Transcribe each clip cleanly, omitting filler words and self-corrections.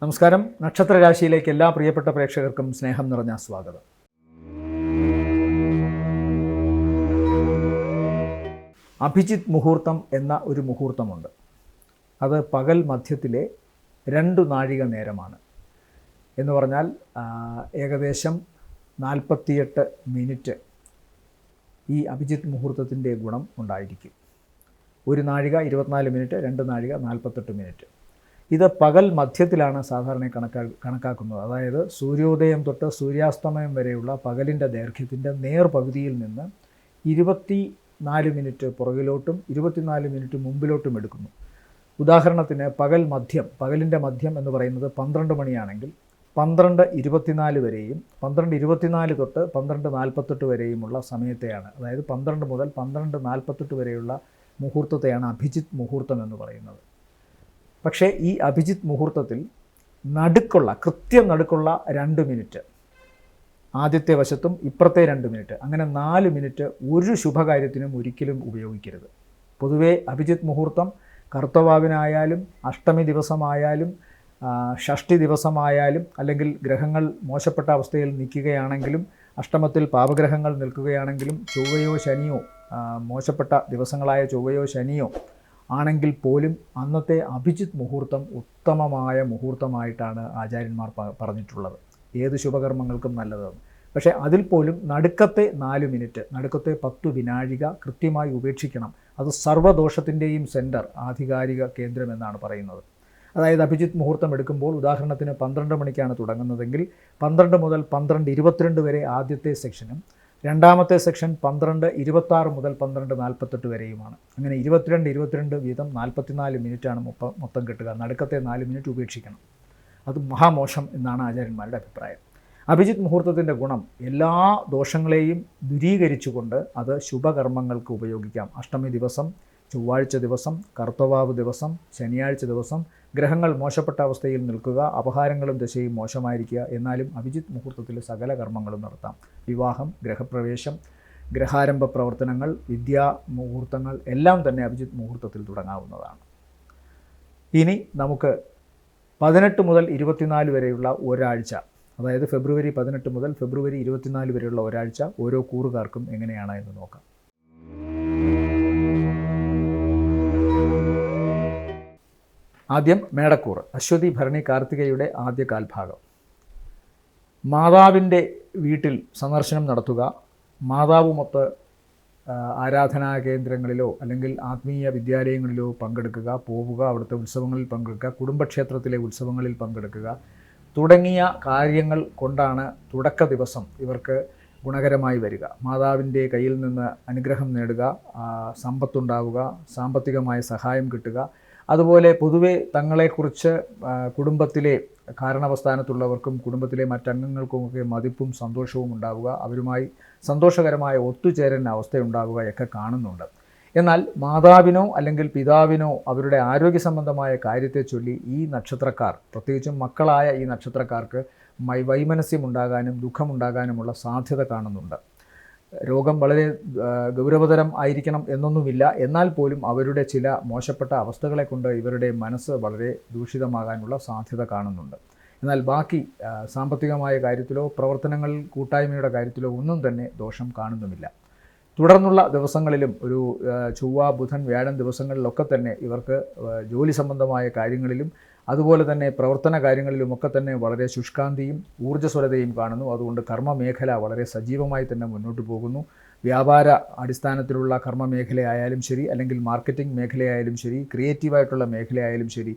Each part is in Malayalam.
നമസ്കാരം. നക്ഷത്രരാശിയിലേക്ക് എല്ലാ പ്രിയപ്പെട്ട പ്രേക്ഷകർക്കും സ്നേഹം നിറഞ്ഞ സ്വാഗതം. അഭിജിത്ത് മുഹൂർത്തം എന്ന ഒരു മുഹൂർത്തമുണ്ട്. അത് പകൽ മധ്യത്തിലെ 2 നാഴിക നേരമാണ്. എന്ന് പറഞ്ഞാൽ ഏകദേശം 48 മിനിറ്റ് ഈ അഭിജിത്ത് മുഹൂർത്തത്തിൻ്റെ ഗുണം ഉണ്ടായിരിക്കും. 1 നാഴിക 24 മിനിറ്റ്, 2 നാഴിക 48 മിനിറ്റ്. ഇത് പകൽ മധ്യത്തിലാണ് സാധാരണ കണക്കാക്കുന്നത്. അതായത് സൂര്യോദയം തൊട്ട് സൂര്യാസ്തമയം വരെയുള്ള പകലിൻ്റെ ദൈർഘ്യത്തിൻ്റെ നേർപകുതിയിൽ നിന്ന് 24 മിനിറ്റ് പുറകിലോട്ടും 24 മിനിറ്റ് മുമ്പിലോട്ടും എടുക്കുന്നു. ഉദാഹരണത്തിന് പകലിൻ്റെ മധ്യം എന്ന് പറയുന്നത് 12 മണിയാണെങ്കിൽ 12:24 വരെയും 12:24 തൊട്ട് 12:48 വരെയുമുള്ള സമയത്തെയാണ്, അതായത് 12 മുതൽ 12:48 വരെയുള്ള മുഹൂർത്തത്തെയാണ് അഭിജിത്ത് മുഹൂർത്തം എന്ന് പറയുന്നത്. പക്ഷേ ഈ അഭിജിത്ത് മുഹൂർത്തത്തിൽ കൃത്യം നടുക്കുള്ള 2 മിനിറ്റ് ആദ്യത്തെ വശത്തും ഇപ്പുറത്തെ 2 മിനിറ്റ്, അങ്ങനെ 4 മിനിറ്റ് ഒരു ശുഭകാര്യത്തിനും ഒരിക്കലും ഉപയോഗിക്കരുത്. പൊതുവേ അഭിജിത്ത് മുഹൂർത്തം കർത്തവാവിനായാലും അഷ്ടമി ദിവസമായാലും ഷഷ്ടി ദിവസമായാലും അല്ലെങ്കിൽ ഗ്രഹങ്ങൾ മോശപ്പെട്ട അവസ്ഥയിൽ നിൽക്കുകയാണെങ്കിലും അഷ്ടമത്തിൽ പാപഗ്രഹങ്ങൾ നിൽക്കുകയാണെങ്കിലും ചൊവ്വയോ ശനിയോ മോശപ്പെട്ട ദിവസങ്ങളായ ചൊവ്വയോ ശനിയോ ആണെങ്കിൽ പോലും അന്നത്തെ അഭിജിത്ത് മുഹൂർത്തം ഉത്തമമായ മുഹൂർത്തമായിട്ടാണ് ആചാര്യന്മാർ പറഞ്ഞിട്ടുള്ളത്. ഏത് ശുഭകർമ്മങ്ങൾക്കും നല്ലതാണ്. പക്ഷേ അതിൽ പോലും നടുക്കത്തെ 4 മിനിറ്റ്, നടുക്കത്തെ 10 വിനാഴിക കൃത്യമായി ഉപേക്ഷിക്കണം. അത് സർവ്വദോഷത്തിൻ്റെയും സെൻറ്റർ, ആധികാരിക കേന്ദ്രം എന്നാണ് പറയുന്നത്. അതായത് അഭിജിത്ത് മുഹൂർത്തം എടുക്കുമ്പോൾ ഉദാഹരണത്തിന് 12 മണിക്കാണ് തുടങ്ങുന്നതെങ്കിൽ 12 മുതൽ 12:22 വരെ ആദ്യത്തെ സെക്ഷനും രണ്ടാമത്തെ സെക്ഷൻ 12:26 മുതൽ 12:48 വരെയുമാണ്. അങ്ങനെ 22 വീതം 44 മിനിറ്റാണ് മൊത്തം കിട്ടുക. നടുക്കത്തെ 4 മിനിറ്റ് ഉപേക്ഷിക്കണം. അത് മഹാമോശം എന്നാണ് ആചാര്യന്മാരുടെ അഭിപ്രായം. അഭിജിത്ത് മുഹൂർത്തത്തിൻ്റെ ഗുണം എല്ലാ ദോഷങ്ങളെയും ദൂരീകരിച്ചുകൊണ്ട് അത് ശുഭകർമ്മങ്ങൾക്ക് ഉപയോഗിക്കാം. അഷ്ടമി ദിവസം, ചൊവ്വാഴ്ച ദിവസം, കർത്തവാവ് ദിവസം, ശനിയാഴ്ച ദിവസം ഗ്രഹങ്ങൾ മോശപ്പെട്ട അവസ്ഥയിൽ നിൽക്കുക, അപഹാരങ്ങളും ദശയും മോശമായിരിക്കുക. എന്നാലും അഭിജിത്ത് മുഹൂർത്തത്തിൽ സകല കർമ്മങ്ങളും നടത്താം. വിവാഹം, ഗൃഹപ്രവേശം, ഗ്രഹാരംഭ പ്രവർത്തനങ്ങൾ, വിദ്യാ മുഹൂർത്തങ്ങൾ എല്ലാം തന്നെ അഭിജിത്ത് മുഹൂർത്തത്തിൽ തുടങ്ങാവുന്നതാണ്. ഇനി നമുക്ക് 18 മുതൽ 24 വരെയുള്ള ഒരാഴ്ച, അതായത് ഫെബ്രുവരി 18 മുതൽ ഫെബ്രുവരി 24 വരെയുള്ള ഒരാഴ്ച ഓരോ കൂറുകാർക്കും എങ്ങനെയാണ് എന്ന് നോക്കാം. ആദ്യം മേടക്കൂറ്, അശ്വതി ഭരണി കാർത്തികയുടെ ആദ്യ കാൽഭാഗം. മാതാവിൻ്റെ വീട്ടിൽ സന്ദർശനം നടത്തുക, മാതാവുമൊത്ത് ആരാധനാ കേന്ദ്രങ്ങളിലോ അല്ലെങ്കിൽ ആത്മീയ വിദ്യാലയങ്ങളിലോ പോവുക, അവിടുത്തെ ഉത്സവങ്ങളിൽ പങ്കെടുക്കുക, കുടുംബക്ഷേത്രത്തിലെ ഉത്സവങ്ങളിൽ പങ്കെടുക്കുക തുടങ്ങിയ കാര്യങ്ങൾ കൊണ്ടാണ് തുടക്ക ദിവസം ഇവർക്ക് ഗുണകരമായി വരിക. മാതാവിൻ്റെ കയ്യിൽ നിന്ന് അനുഗ്രഹം നേടുക, സമ്പത്തുണ്ടാവുക, സാമ്പത്തികമായ സഹായം കിട്ടുക, അതുപോലെ പൊതുവെ തങ്ങളെക്കുറിച്ച് കുടുംബത്തിലെ കാരണവസ്ഥാനത്തുള്ളവർക്കും കുടുംബത്തിലെ മറ്റംഗങ്ങൾക്കുമൊക്കെ മതിപ്പും സന്തോഷവും ഉണ്ടാവുക, അവരുമായി സന്തോഷകരമായ ഒത്തുചേരൽ അവസ്ഥയുണ്ടാവുകയൊക്കെ കാണുന്നുണ്ട്. എന്നാൽ മാതാവിനോ അല്ലെങ്കിൽ പിതാവിനോ അവരുടെ ആരോഗ്യ സംബന്ധമായ കാര്യത്തെ ചൊല്ലി ഈ നക്ഷത്രക്കാർ, പ്രത്യേകിച്ചും മക്കളായ ഈ നക്ഷത്രക്കാർക്ക് വൈമനസ്യമുണ്ടാകാനും ദുഃഖമുണ്ടാകാനുമുള്ള സാധ്യത കാണുന്നുണ്ട്. രോഗം വളരെ ഗൗരവതരം ആയിരിക്കണം എന്നൊന്നുമില്ല. എന്നാൽ പോലും അവരുടെ ചില മോശപ്പെട്ട അവസ്ഥകളെ കൊണ്ട് ഇവരുടെ മനസ്സ് വളരെ ദൂഷിതമാകാനുള്ള സാധ്യത കാണുന്നുണ്ട്. എന്നാൽ ബാക്കി സാമ്പത്തികമായ കാര്യത്തിലോ പ്രവർത്തനങ്ങൾ കൂട്ടായ്മയുടെ കാര്യത്തിലോ ഒന്നും തന്നെ ദോഷം കാണുന്നുമില്ല. തുടർന്നുള്ള ദിവസങ്ങളിലും ഒരു ചൊവ്വ ബുധൻ വ്യാഴം ദിവസങ്ങളിലൊക്കെ തന്നെ ഇവർക്ക് ജോലി സംബന്ധമായ കാര്യങ്ങളിലും അതുപോലെ തന്നെ പ്രവർത്തന കാര്യങ്ങളിലുമൊക്കെ തന്നെ വളരെ ശുഷ്കാന്തിയും ഊർജ്ജസ്വലതയും കാണുന്നു. അതുകൊണ്ട് കർമ്മമേഖല വളരെ സജീവമായി തന്നെ മുന്നോട്ട് പോകുന്നു. വ്യാപാര അടിസ്ഥാനത്തിലുള്ള കർമ്മമേഖലയായാലും ശരി, അല്ലെങ്കിൽ മാർക്കറ്റിംഗ് മേഖലയായാലും ശരി, ക്രിയേറ്റീവായിട്ടുള്ള മേഖലയായാലും ശരി,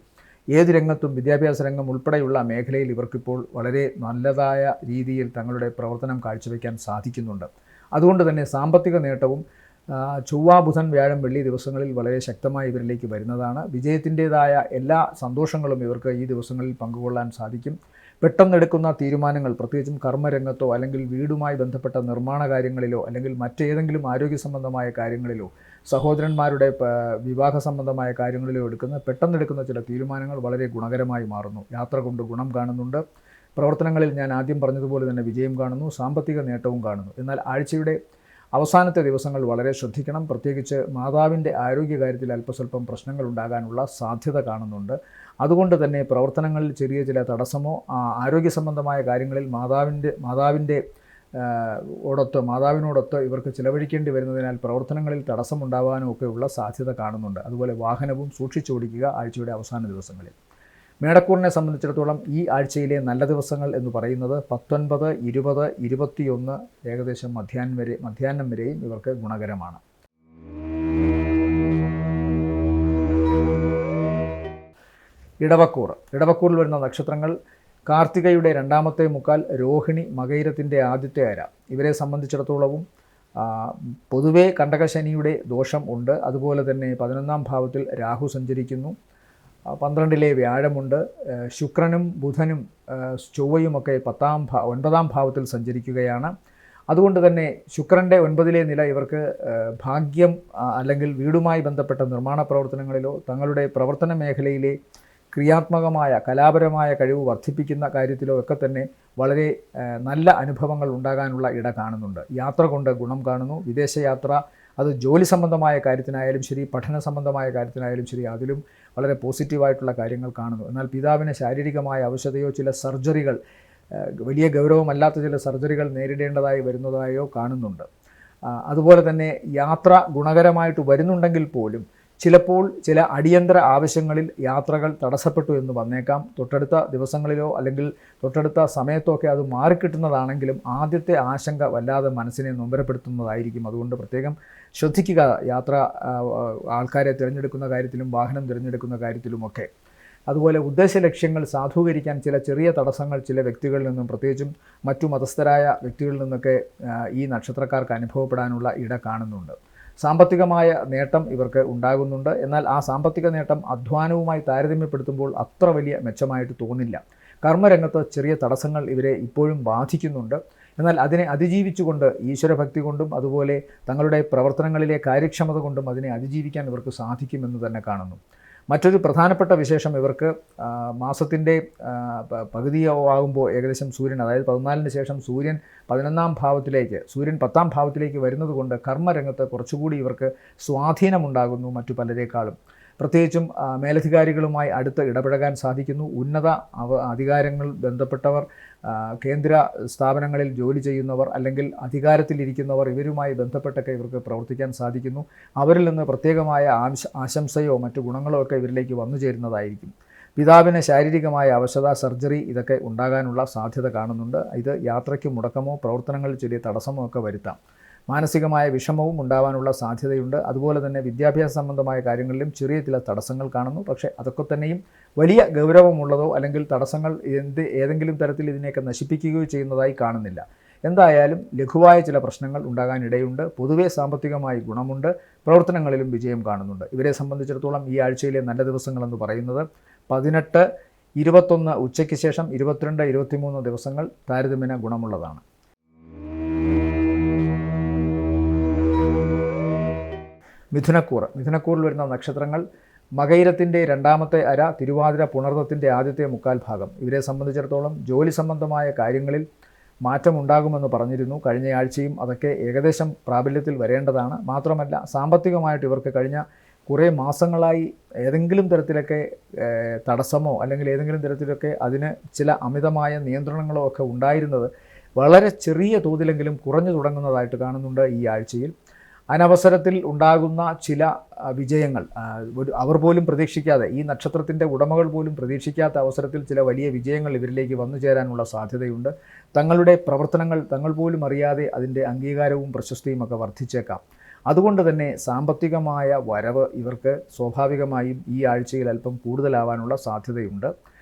ഏത് രംഗത്തും വിദ്യാഭ്യാസ രംഗം ഉൾപ്പെടെയുള്ള മേഖലയിൽ ഇവർക്കിപ്പോൾ വളരെ നല്ലതായ രീതിയിൽ തങ്ങളുടെ പ്രവർത്തനം കാഴ്ചവെക്കാൻ സാധിക്കുന്നുണ്ട്. അതുകൊണ്ട് തന്നെ സാമ്പത്തിക നേട്ടവും ചൊവ്വ ബുധൻ വ്യാഴം വെള്ളി ദിവസങ്ങളിൽ വളരെ ശക്തമായി ഇവരിലേക്ക് വരുന്നതാണ്. വിജയത്തിൻ്റേതായ എല്ലാ സന്തോഷങ്ങളും ഇവർക്ക് ഈ ദിവസങ്ങളിൽ പങ്കുകൊള്ളാൻ സാധിക്കും. പെട്ടെന്നെടുക്കുന്ന തീരുമാനങ്ങൾ, പ്രത്യേകിച്ചും കർമ്മരംഗത്തോ അല്ലെങ്കിൽ വീടുമായി ബന്ധപ്പെട്ട നിർമ്മാണ കാര്യങ്ങളിലോ അല്ലെങ്കിൽ മറ്റേതെങ്കിലും ആരോഗ്യ സംബന്ധമായ കാര്യങ്ങളിലോ സഹോദരന്മാരുടെ വിവാഹ സംബന്ധമായ കാര്യങ്ങളിലോ പെട്ടെന്നെടുക്കുന്ന ചില തീരുമാനങ്ങൾ വളരെ ഗുണകരമായി മാറുന്നു. യാത്ര കൊണ്ട് ഗുണം കാണുന്നുണ്ട്. പ്രവർത്തനങ്ങളിൽ ഞാൻ ആദ്യം പറഞ്ഞതുപോലെ തന്നെ വിജയം കാണുന്നു, സാമ്പത്തിക നേട്ടവും കാണുന്നു. എന്നാൽ ആഴ്ചയുടെ അവസാനത്തെ ദിവസങ്ങൾ വളരെ ശ്രദ്ധിക്കണം. പ്രത്യേകിച്ച് മാതാവിൻ്റെ ആരോഗ്യകാര്യത്തിൽ അല്പസ്വല്പം പ്രശ്നങ്ങൾ ഉണ്ടാകാനുള്ള സാധ്യത കാണുന്നുണ്ട്. അതുകൊണ്ട് തന്നെ പ്രവർത്തനങ്ങളിൽ ചെറിയ ചില തടസ്സമോ ആരോഗ്യ സംബന്ധമായ കാര്യങ്ങളിൽ മാതാവിനോടൊത്ത് ഇവർക്ക് ചിലവഴിക്കേണ്ടി വരുന്നതിനാൽ പ്രവർത്തനങ്ങളിൽ തടസ്സമുണ്ടാകാനും ഒക്കെയുള്ള സാധ്യത കാണുന്നുണ്ട്. അതുപോലെ വാഹനവും സൂക്ഷിച്ചോടിക്കുക ആഴ്ചയുടെ അവസാന ദിവസങ്ങളിൽ. മേടക്കൂറിനെ സംബന്ധിച്ചിടത്തോളം ഈ ആഴ്ചയിലെ നല്ല ദിവസങ്ങൾ എന്ന് പറയുന്നത് 19, 20, 21 ഏകദേശം മധ്യാഹ്നം വരെയും ഇവർക്ക് ഗുണകരമാണ്. ഇടവക്കൂറിൽ വരുന്ന നക്ഷത്രങ്ങൾ കാർത്തികയുടെ രണ്ടാമത്തെ മുക്കാൽ, രോഹിണി, മകയിരത്തിൻ്റെ ആദ്യത്തെ അര. ഇവരെ സംബന്ധിച്ചിടത്തോളവും പൊതുവേ കണ്ടകശനിയുടെ ദോഷം ഉണ്ട്. അതുപോലെ തന്നെ 11ാം ഭാവത്തിൽ രാഹു സഞ്ചരിക്കുന്നു, 12ലെ വ്യാഴമുണ്ട്, ശുക്രനും ബുധനും ചൊവ്വയുമൊക്കെ 9ാം ഭാവത്തിൽ സഞ്ചരിക്കുകയാണ്. അതുകൊണ്ട് തന്നെ ശുക്രൻ്റെ 9ലെ നില ഇവർക്ക് ഭാഗ്യം അല്ലെങ്കിൽ വീടുമായി ബന്ധപ്പെട്ട നിർമ്മാണ പ്രവർത്തനങ്ങളിലോ തങ്ങളുടെ പ്രവർത്തന മേഖലയിലെ ക്രിയാത്മകമായ കലാപരമായ കഴിവ് വർദ്ധിപ്പിക്കുന്ന കാര്യത്തിലോ ഒക്കെ തന്നെ വളരെ നല്ല അനുഭവങ്ങൾ ഉണ്ടാകാനുള്ള ഇട കാണുന്നുണ്ട്. യാത്ര കൊണ്ട് ഗുണം കാണുന്നു. വിദേശയാത്ര അത് ജോലി സംബന്ധമായ കാര്യത്തിനായാലും ശരി, പഠന സംബന്ധമായ കാര്യത്തിനായാലും ശരി, അതിലും വളരെ പോസിറ്റീവായിട്ടുള്ള കാര്യങ്ങൾ കാണുന്നു. എന്നാൽ പിതാവിന് ശാരീരികമായ അവശതയോ ചില സർജറികൾ, വലിയ ഗൗരവമല്ലാത്ത ചില സർജറികൾ നേരിടേണ്ടതായി വരുന്നതായോ കാണുന്നുണ്ട്. അതുപോലെ തന്നെ യാത്ര ഗുണകരമായിട്ട് വരുന്നുണ്ടെങ്കിൽ പോലും ചിലപ്പോൾ ചില അടിയന്തര ആവശ്യങ്ങളിൽ യാത്രകൾ തടസ്സപ്പെട്ടു എന്ന് വന്നേക്കാം. തൊട്ടടുത്ത ദിവസങ്ങളിലോ അല്ലെങ്കിൽ തൊട്ടടുത്ത സമയത്തോ ഒക്കെ അത് മാറിക്കിട്ടുന്നതാണെങ്കിലും ആദ്യത്തെ ആശങ്ക വല്ലാതെ മനസ്സിനെ നൊമ്പരപ്പെടുത്തുന്നതായിരിക്കും. അതുകൊണ്ട് പ്രത്യേകം ശ്രദ്ധിക്കുക യാത്ര ആൾക്കാരെ തിരഞ്ഞെടുക്കുന്ന കാര്യത്തിലും വാഹനം തിരഞ്ഞെടുക്കുന്ന കാര്യത്തിലുമൊക്കെ. അതുപോലെ ഉദ്ദേശ ലക്ഷ്യങ്ങൾ സാധൂകരിക്കാൻ ചില ചെറിയ തടസ്സങ്ങൾ ചില വ്യക്തികളിൽ നിന്നും, പ്രത്യേകിച്ചും മറ്റു മതസ്ഥരായ വ്യക്തികളിൽ നിന്നൊക്കെ ഈ നക്ഷത്രക്കാർക്ക് അനുഭവപ്പെടാനുള്ള ഇട കാണുന്നുണ്ട്. സാമ്പത്തികമായ നേട്ടം ഇവർക്ക് ഉണ്ടാകുന്നുണ്ട്. എന്നാൽ ആ സാമ്പത്തിക നേട്ടം അധ്വാനവുമായി താരതമ്യപ്പെടുത്തുമ്പോൾ അത്ര വലിയ മെച്ചമായിട്ട് തോന്നില്ല. കർമ്മരംഗത്ത് ചെറിയ തടസ്സങ്ങൾ ഇവരെ ഇപ്പോഴും ബാധിക്കുന്നുണ്ട്. എന്നാൽ അതിനെ അതിജീവിച്ചുകൊണ്ട് ഈശ്വരഭക്തി കൊണ്ടും അതുപോലെ തങ്ങളുടെ പ്രവർത്തനങ്ങളിലെ കാര്യക്ഷമത കൊണ്ടും അതിനെ അതിജീവിക്കാൻ ഇവർക്ക് സാധിക്കുമെന്ന് തന്നെ കാണുന്നു. മറ്റൊരു പ്രധാനപ്പെട്ട വിശേഷം ഇവർക്ക് മാസത്തിൻ്റെ പകുതിയാകുമ്പോൾ ഏകദേശം സൂര്യൻ, അതായത് 14-ന് ശേഷം സൂര്യൻ 11ാം ഭാവത്തിലേക്ക്, സൂര്യൻ 10ാം ഭാവത്തിലേക്ക് വരുന്നത് കൊണ്ട് കർമ്മരംഗത്ത് കുറച്ചുകൂടി ഇവർക്ക് സ്വാധീനമുണ്ടാകുന്നു മറ്റു പലരേക്കാളും. പ്രത്യേകിച്ചും മേലധികാരികളുമായി അടുത്ത് ഇടപഴകാൻ സാധിക്കുന്നു. ഉന്നത അധികാരങ്ങൾ ബന്ധപ്പെട്ടവർ, കേന്ദ്ര സ്ഥാപനങ്ങളിൽ ജോലി ചെയ്യുന്നവർ അല്ലെങ്കിൽ അധികാരത്തിലിരിക്കുന്നവർ, ഇവരുമായി ബന്ധപ്പെട്ടൊക്കെ ഇവർക്ക് പ്രവർത്തിക്കാൻ സാധിക്കുന്നു. അവരിൽ നിന്ന് പ്രത്യേകമായ ആശംസയോ മറ്റു ഗുണങ്ങളോ ഒക്കെ ഇവരിലേക്ക് വന്നു ചേരുന്നതായിരിക്കും. പിതാവിന് ശാരീരികമായ അവശത, സർജറി ഇതൊക്കെ ഉണ്ടാകാനുള്ള സാധ്യത കാണുന്നുണ്ട്. ഇത് യാത്രയ്ക്ക് മുടക്കമോ പ്രവർത്തനങ്ങളിൽ ചെറിയ തടസ്സമോ ഒക്കെ വരുത്താം. മാനസികമായ വിഷമവും ഉണ്ടാവാനുള്ള സാധ്യതയുണ്ട്. അതുപോലെ തന്നെ വിദ്യാഭ്യാസ സംബന്ധമായ കാര്യങ്ങളിലും ചെറിയ ചില തടസ്സങ്ങൾ കാണുന്നു. പക്ഷേ അതൊക്കെ തന്നെയും വലിയ ഗൗരവമുള്ളതോ അല്ലെങ്കിൽ തടസ്സങ്ങൾ ഏതെങ്കിലും തരത്തിൽ ഇതിനെയൊക്കെ നശിപ്പിക്കുകയോ ചെയ്യുന്നതായി കാണുന്നില്ല. എന്തായാലും ലഘുവായ ചില പ്രശ്നങ്ങൾ ഉണ്ടാകാനിടയുണ്ട്. പൊതുവേ സാമ്പത്തികമായി ഗുണമുണ്ട്. പ്രവർത്തനങ്ങളിലും വിജയം കാണുന്നുണ്ട്. ഇവരെ സംബന്ധിച്ചിടത്തോളം ഈ ആഴ്ചയിലെ നല്ല ദിവസങ്ങളെന്ന് പറയുന്നത് 18, 21 ഉച്ചയ്ക്ക് ശേഷം 22, 23 ദിവസങ്ങൾ താരതമ്യേന ഗുണമുള്ളതാണ്. മിഥുനക്കൂറിൽ വരുന്ന നക്ഷത്രങ്ങൾ മകയിരത്തിൻ്റെ രണ്ടാമത്തെ അര, തിരുവാതിര, പുണർദത്തിൻ്റെ ആദ്യത്തെ മുക്കാൽ ഭാഗം. ഇവരെ സംബന്ധിച്ചിടത്തോളം ജോലി സംബന്ധമായ കാര്യങ്ങളിൽ മാറ്റമുണ്ടാകുമെന്ന് പറഞ്ഞിരുന്നു. കഴിഞ്ഞ ആഴ്ചയും അതൊക്കെ ഏകദേശം പ്രാബല്യത്തിൽ വരേണ്ടതാണ്. മാത്രമല്ല സാമ്പത്തികമായിട്ട് ഇവർക്ക് കഴിഞ്ഞ കുറേ മാസങ്ങളായി ഏതെങ്കിലും തരത്തിലൊക്കെ തടസ്സമോ അല്ലെങ്കിൽ ഏതെങ്കിലും തരത്തിലൊക്കെ അതിന് ചില അമിതമായ നിയന്ത്രണങ്ങളോ ഒക്കെ ഉണ്ടായിരുന്നത് വളരെ ചെറിയ തോതിലെങ്കിലും കുറഞ്ഞു തുടങ്ങുന്നതായിട്ട് കാണുന്നുണ്ട് ഈ ആഴ്ചയിൽ. അനവസരത്തിൽ ഉണ്ടാകുന്ന ചില വിജയങ്ങൾ അവർ പോലും പ്രതീക്ഷിക്കാതെ, ഈ നക്ഷത്രത്തിൻ്റെ ഉടമകൾ പോലും പ്രതീക്ഷിക്കാത്ത അവസരത്തിൽ ചില വലിയ വിജയങ്ങൾ ഇവരിലേക്ക് വന്നു ചേരാനുള്ള സാധ്യതയുണ്ട്. തങ്ങളുടെ പ്രവർത്തനങ്ങൾ തങ്ങൾ പോലും അറിയാതെ അതിൻ്റെ അംഗീകാരവും പ്രശസ്തിയും ഒക്കെ വർദ്ധിച്ചേക്കാം. അതുകൊണ്ട് തന്നെ സാമ്പത്തികമായ വരവ് ഇവർക്ക് സ്വാഭാവികമായും ഈ ആഴ്ചയിൽ അല്പം കൂടുതലാവാനുള്ള സാധ്യതയുണ്ട്.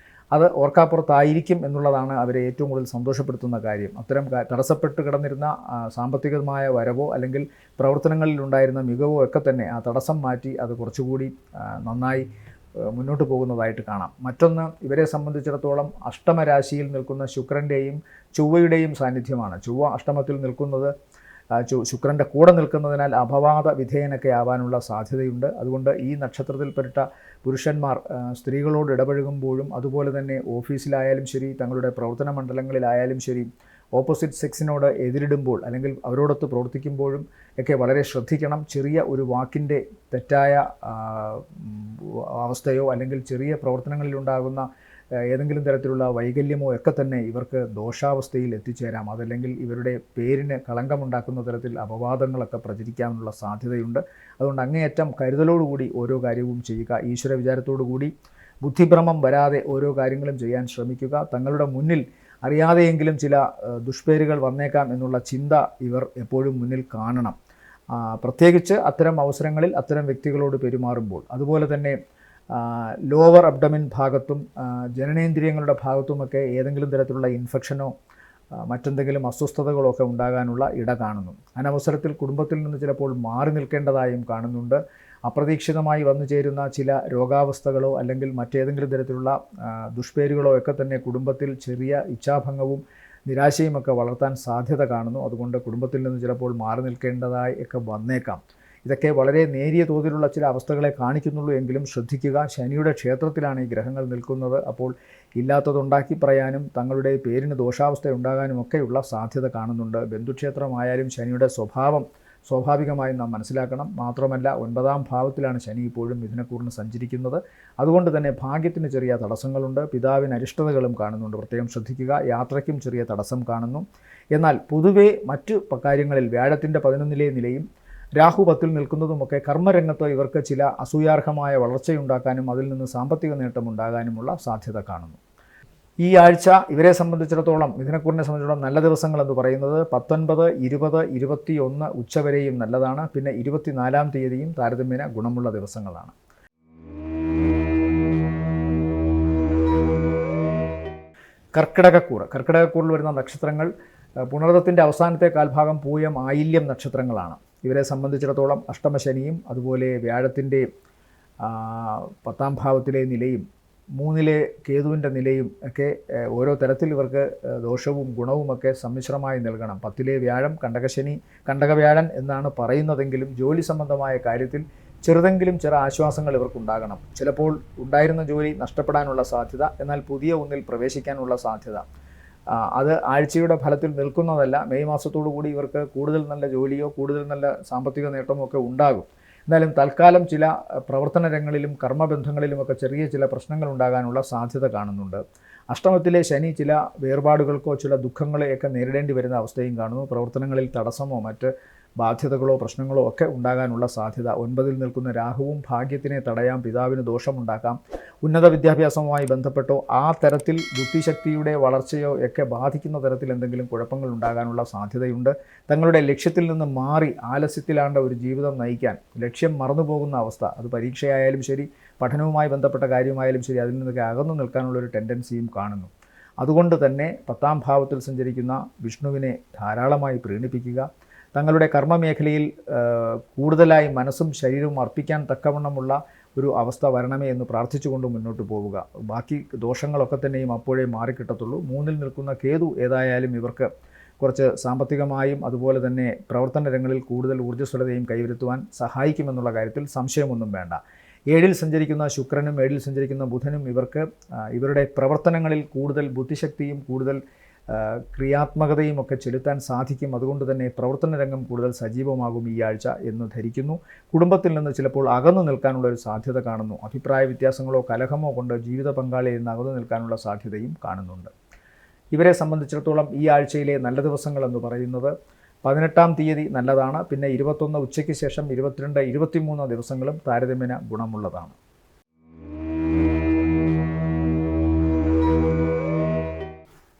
അത് ഓർക്കാപ്പുറത്തായിരിക്കും എന്നുള്ളതാണ് അവരെ ഏറ്റവും കൂടുതൽ സന്തോഷപ്പെടുത്തുന്ന കാര്യം. അത്തരം തടസ്സപ്പെട്ട് കിടന്നിരുന്ന സാമ്പത്തികമായ വരവോ അല്ലെങ്കിൽ പ്രവർത്തനങ്ങളിലുണ്ടായിരുന്ന മികവോ ഒക്കെ തന്നെ ആ തടസ്സം മാറ്റി അത് കുറച്ചുകൂടി നന്നായി മുന്നോട്ട് പോകുന്നതായിട്ട് കാണാം. മറ്റൊന്ന്, ഇവരെ സംബന്ധിച്ചിടത്തോളം അഷ്ടമരാശിയിൽ നിൽക്കുന്ന ശുക്രൻ്റെയും ചൊവ്വയുടെയും സാന്നിധ്യമാണ്. ചൊവ്വ അഷ്ടമത്തിൽ നിൽക്കുന്നത് ശുക്രൻ്റെ കൂടെ നിൽക്കുന്നതിനാൽ അപവാദ വിധേയനൊക്കെ ആവാനുള്ള സാധ്യതയുണ്ട്. അതുകൊണ്ട് ഈ നക്ഷത്രത്തിൽപ്പെട്ട പുരുഷന്മാർ സ്ത്രീകളോട് ഇടപഴകുമ്പോഴും അതുപോലെ തന്നെ ഓഫീസിലായാലും ശരി, തങ്ങളുടെ പ്രവർത്തന മണ്ഡലങ്ങളിലായാലും ശരി, ഓപ്പോസിറ്റ് സെക്സിനോട് എതിരിടുമ്പോൾ അല്ലെങ്കിൽ അവരോടൊത്ത് പ്രവർത്തിക്കുമ്പോഴും ഒക്കെ വളരെ ശ്രദ്ധിക്കണം. ചെറിയ ഒരു വാക്കിൻ്റെ തെറ്റായ അവസ്ഥയോ അല്ലെങ്കിൽ ചെറിയ പ്രവർത്തനങ്ങളിലുണ്ടാകുന്ന ഏതെങ്കിലും തരത്തിലുള്ള വൈകല്യമോ ഒക്കെ തന്നെ ഇവർക്ക് ദോഷാവസ്ഥയിൽ എത്തിച്ചേരാം. അതല്ലെങ്കിൽ ഇവരുടെ പേരിന് കളങ്കമുണ്ടാക്കുന്ന തരത്തിൽ അപവാദങ്ങളൊക്കെ പ്രചരിക്കാനുള്ള സാധ്യതയുണ്ട്. അതുകൊണ്ട് അങ്ങേയറ്റം കരുതലോടുകൂടി ഓരോ കാര്യവും ചെയ്യുക. ഈശ്വര വിചാരത്തോടുകൂടി ബുദ്ധിഭ്രമം വരാതെ ഓരോ കാര്യങ്ങളും ചെയ്യാൻ ശ്രമിക്കുക. തങ്ങളുടെ മുന്നിൽ അറിയാതെയെങ്കിലും ചില ദുഷ്പേരുകൾ വന്നേക്കാം എന്നുള്ള ചിന്ത ഇവർ എപ്പോഴും മുന്നിൽ കാണണം. പ്രത്യേകിച്ച് അത്തരം അവസരങ്ങളിൽ അത്തരം വ്യക്തികളോട് പെരുമാറുമ്പോൾ. അതുപോലെ തന്നെ ലോവർ അബ്ഡമിൻ ഭാഗത്തും ജനനേന്ദ്രിയങ്ങളുടെ ഭാഗത്തുമൊക്കെ ഏതെങ്കിലും തരത്തിലുള്ള ഇൻഫെക്ഷനോ മറ്റെന്തെങ്കിലും അസ്വസ്ഥതകളോ ഒക്കെ ഉണ്ടാകാനുള്ള ഇട കാണുന്നു. അനവസരത്തിൽ കുടുംബത്തിൽ നിന്ന് ചിലപ്പോൾ മാറി നിൽക്കേണ്ടതായും കാണുന്നുണ്ട്. അപ്രതീക്ഷിതമായി വന്നു ചേരുന്ന ചില രോഗാവസ്ഥകളോ അല്ലെങ്കിൽ മറ്റേതെങ്കിലും തരത്തിലുള്ള ദുഷ്പേരുകളോ ഒക്കെ തന്നെ കുടുംബത്തിൽ ചെറിയ ഇച്ഛാഭംഗവും നിരാശയുമൊക്കെ വളർത്താൻ സാധ്യത കാണുന്നു. അതുകൊണ്ട് കുടുംബത്തിൽ നിന്ന് ചിലപ്പോൾ മാറി നിൽക്കേണ്ടതായി ഒക്കെ വന്നേക്കാം. ഇതൊക്കെ വളരെ നേരിയ തോതിലുള്ള ചില അവസ്ഥകളെ കാണിക്കുന്നുള്ളൂ എങ്കിലും ശ്രദ്ധിക്കുക. ശനിയുടെ ക്ഷേത്രത്തിലാണ് ഈ ഗ്രഹങ്ങൾ നിൽക്കുന്നത്. അപ്പോൾ ഇല്ലാത്തതുണ്ടാക്കി പറയാനും തങ്ങളുടെ പേരിന് ദോഷാവസ്ഥ ഉണ്ടാകാനും ഒക്കെയുള്ള സാധ്യത കാണുന്നുണ്ട്. ബന്ധുക്ഷേത്രമായാലും ശനിയുടെ സ്വഭാവം സ്വാഭാവികമായും നാം മനസ്സിലാക്കണം. മാത്രമല്ല 9ാം ഭാവത്തിലാണ് ശനി ഇപ്പോഴും മിഥുനക്കൂറിന് സഞ്ചരിക്കുന്നത്. അതുകൊണ്ട് തന്നെ ഭാഗ്യത്തിന് ചെറിയ തടസ്സങ്ങളുണ്ട്. പിതാവിന് അരിഷ്ടതകളും കാണുന്നുണ്ട്. പ്രത്യേകം ശ്രദ്ധിക്കുക. യാത്രയ്ക്കും ചെറിയ തടസ്സം കാണുന്നു. എന്നാൽ പൊതുവെ മറ്റു കാര്യങ്ങളിൽ വ്യാഴത്തിൻ്റെ 11ലെ നിലയും രാഹു 10ൽ നിൽക്കുന്നതുമൊക്കെ കർമ്മരംഗത്ത് ഇവർക്ക് ചില അസൂയാർഹമായ വളർച്ചയുണ്ടാക്കാനും അതിൽ നിന്ന് സാമ്പത്തിക നേട്ടമുണ്ടാകാനുമുള്ള സാധ്യത കാണുന്നു. ഈ ആഴ്ച ഇവരെ സംബന്ധിച്ചിടത്തോളം, മിഥുനക്കൂറിനെ സംബന്ധിച്ചിടത്തോളം നല്ല ദിവസങ്ങളെന്ന് പറയുന്നത് 19, 20, 21 ഉച്ചവരെയും നല്ലതാണ്. പിന്നെ 24-ാം തീയതിയും താരതമ്യേന ഗുണമുള്ള ദിവസങ്ങളാണ്. കർക്കിടകക്കൂറിൽ വരുന്ന നക്ഷത്രങ്ങൾ പുണർദത്തിൻ്റെ അവസാനത്തെ കാൽഭാഗം, പൂയം, ആയില്യം നക്ഷത്രങ്ങളാണ്. ഇവരെ സംബന്ധിച്ചിടത്തോളം അഷ്ടമശനിയും അതുപോലെ വ്യാഴത്തിൻ്റെ 10ാം ഭാവത്തിലെ നിലയും 3ലെ കേതുവിൻ്റെ നിലയും ഒക്കെ ഓരോ തരത്തിൽ ഇവർക്ക് ദോഷവും ഗുണവുമൊക്കെ സമ്മിശ്രമായി നൽകണം. 10ലെ വ്യാഴം കണ്ടകവ്യാഴൻ എന്നാണ് പറയുന്നതെങ്കിലും ജോലി സംബന്ധമായ കാര്യത്തിൽ ചെറുതെങ്കിലും ചെറു ആശ്വാസങ്ങൾ ഇവർക്കുണ്ടാകണം. ചിലപ്പോൾ ഉണ്ടായിരുന്ന ജോലി നഷ്ടപ്പെടാനുള്ള സാധ്യത, എന്നാൽ പുതിയ ഒന്നിൽ പ്രവേശിക്കാനുള്ള സാധ്യത, അത് ആഴ്ചയുടെ ഫലത്തിൽ നിൽക്കുന്നതല്ല. മെയ് മാസത്തോടു കൂടി ഇവർക്ക് കൂടുതൽ നല്ല ജോലിയോ കൂടുതൽ നല്ല സാമ്പത്തിക നേട്ടമോ ഒക്കെ ഉണ്ടാകും. എന്നാലും തൽക്കാലം ചില പ്രവർത്തന രംഗങ്ങളിലും കർമ്മബന്ധങ്ങളിലുമൊക്കെ ചെറിയ ചില പ്രശ്നങ്ങൾ ഉണ്ടാകാനുള്ള സാധ്യത കാണുന്നുണ്ട്. അഷ്ടമത്തിലെ ശനി ചില വേർപാടുകൾക്കോ ചില ദുഃഖങ്ങളെയൊക്കെ നേരിടേണ്ടി വരുന്ന അവസ്ഥയും കാണുന്നു. പ്രവർത്തനങ്ങളിൽ തടസ്സമോ മറ്റ് ബാധ്യതകളോ പ്രശ്നങ്ങളോ ഒക്കെ ഉണ്ടാകാനുള്ള സാധ്യത. 9ൽ നിൽക്കുന്ന രാഹുവും ഭാഗ്യത്തിനെ തടയാം, പിതാവിന് ദോഷമുണ്ടാക്കാം. ഉന്നത വിദ്യാഭ്യാസവുമായി ബന്ധപ്പെട്ടോ ആ തരത്തിൽ ബുദ്ധിശക്തിയുടെ വളർച്ചയോ ഒക്കെ ബാധിക്കുന്ന തരത്തിൽ എന്തെങ്കിലും കുഴപ്പങ്ങൾ ഉണ്ടാകാനുള്ള സാധ്യതയുണ്ട്. തങ്ങളുടെ ലക്ഷ്യത്തിൽ നിന്ന് മാറി ആലസ്യത്തിലാണ്ട ഒരു ജീവിതം നയിക്കാൻ, ലക്ഷ്യം മറന്നുപോകുന്ന അവസ്ഥ, അത് പരീക്ഷയായാലും ശരി പഠനവുമായി ബന്ധപ്പെട്ട കാര്യമായാലും ശരി, അതിൽ നിന്നൊക്കെ അകന്നു നിൽക്കാനുള്ളൊരു ടെൻഡൻസിയും കാണുന്നു. അതുകൊണ്ട് തന്നെ 10ാം ഭാവത്തിൽ സഞ്ചരിക്കുന്ന വിഷ്ണുവിനെ ധാരാളമായി പ്രീണിപ്പിക്കുക. തങ്ങളുടെ കർമ്മമേഖലയിൽ കൂടുതലായി മനസ്സും ശരീരവും അർപ്പിക്കാൻ തക്കവണ്ണമുള്ള ഒരു അവസ്ഥ വരണമേ എന്ന് പ്രാർത്ഥിച്ചുകൊണ്ട് മുന്നോട്ട് പോവുക. ബാക്കി ദോഷങ്ങളൊക്കെ തന്നെയും അപ്പോഴേ മാറിക്കിട്ടത്തുള്ളൂ. 3ൽ നിൽക്കുന്ന കേതു ഏതായാലും ഇവർക്ക് കുറച്ച് സാമ്പത്തികമായും അതുപോലെ തന്നെ പ്രവർത്തന രംഗങ്ങളിൽ കൂടുതൽ ഊർജ്ജസ്വലതയും കൈവരുത്തുവാൻ സഹായിക്കുമെന്നുള്ള കാര്യത്തിൽ സംശയമൊന്നും വേണ്ട. 7ൽ സഞ്ചരിക്കുന്ന ശുക്രനും 7ൽ സഞ്ചരിക്കുന്ന ബുധനും ഇവർക്ക് ഇവരുടെ പ്രവർത്തനങ്ങളിൽ കൂടുതൽ ബുദ്ധിശക്തിയും കൂടുതൽ ക്രിയാത്മകതയും ഒക്കെ ചെലുത്താൻ സാധിക്കും. അതുകൊണ്ട് തന്നെ പ്രവർത്തന രംഗം കൂടുതൽ സജീവമാകും ഈ ആഴ്ച എന്ന് ധരിക്കുന്നു. കുടുംബത്തിൽ നിന്ന് ചിലപ്പോൾ അകന്നു നിൽക്കാനുള്ള ഒരു സാധ്യത കാണുന്നു. അഭിപ്രായ വ്യത്യാസങ്ങളോ കലഹമോ കൊണ്ട് ജീവിത പങ്കാളിയിൽ നിന്ന് അകന്നു നിൽക്കാനുള്ള സാധ്യതയും കാണുന്നുണ്ട്. ഇവരെ സംബന്ധിച്ചിടത്തോളം ഈ ആഴ്ചയിലെ നല്ല ദിവസങ്ങളെന്ന് പറയുന്നത് 18-ാം തീയതി നല്ലതാണ്. പിന്നെ 21 ഉച്ചയ്ക്ക് ശേഷം 22, 23 ദിവസങ്ങളും താരതമ്യേന ഗുണമുള്ളതാണ്.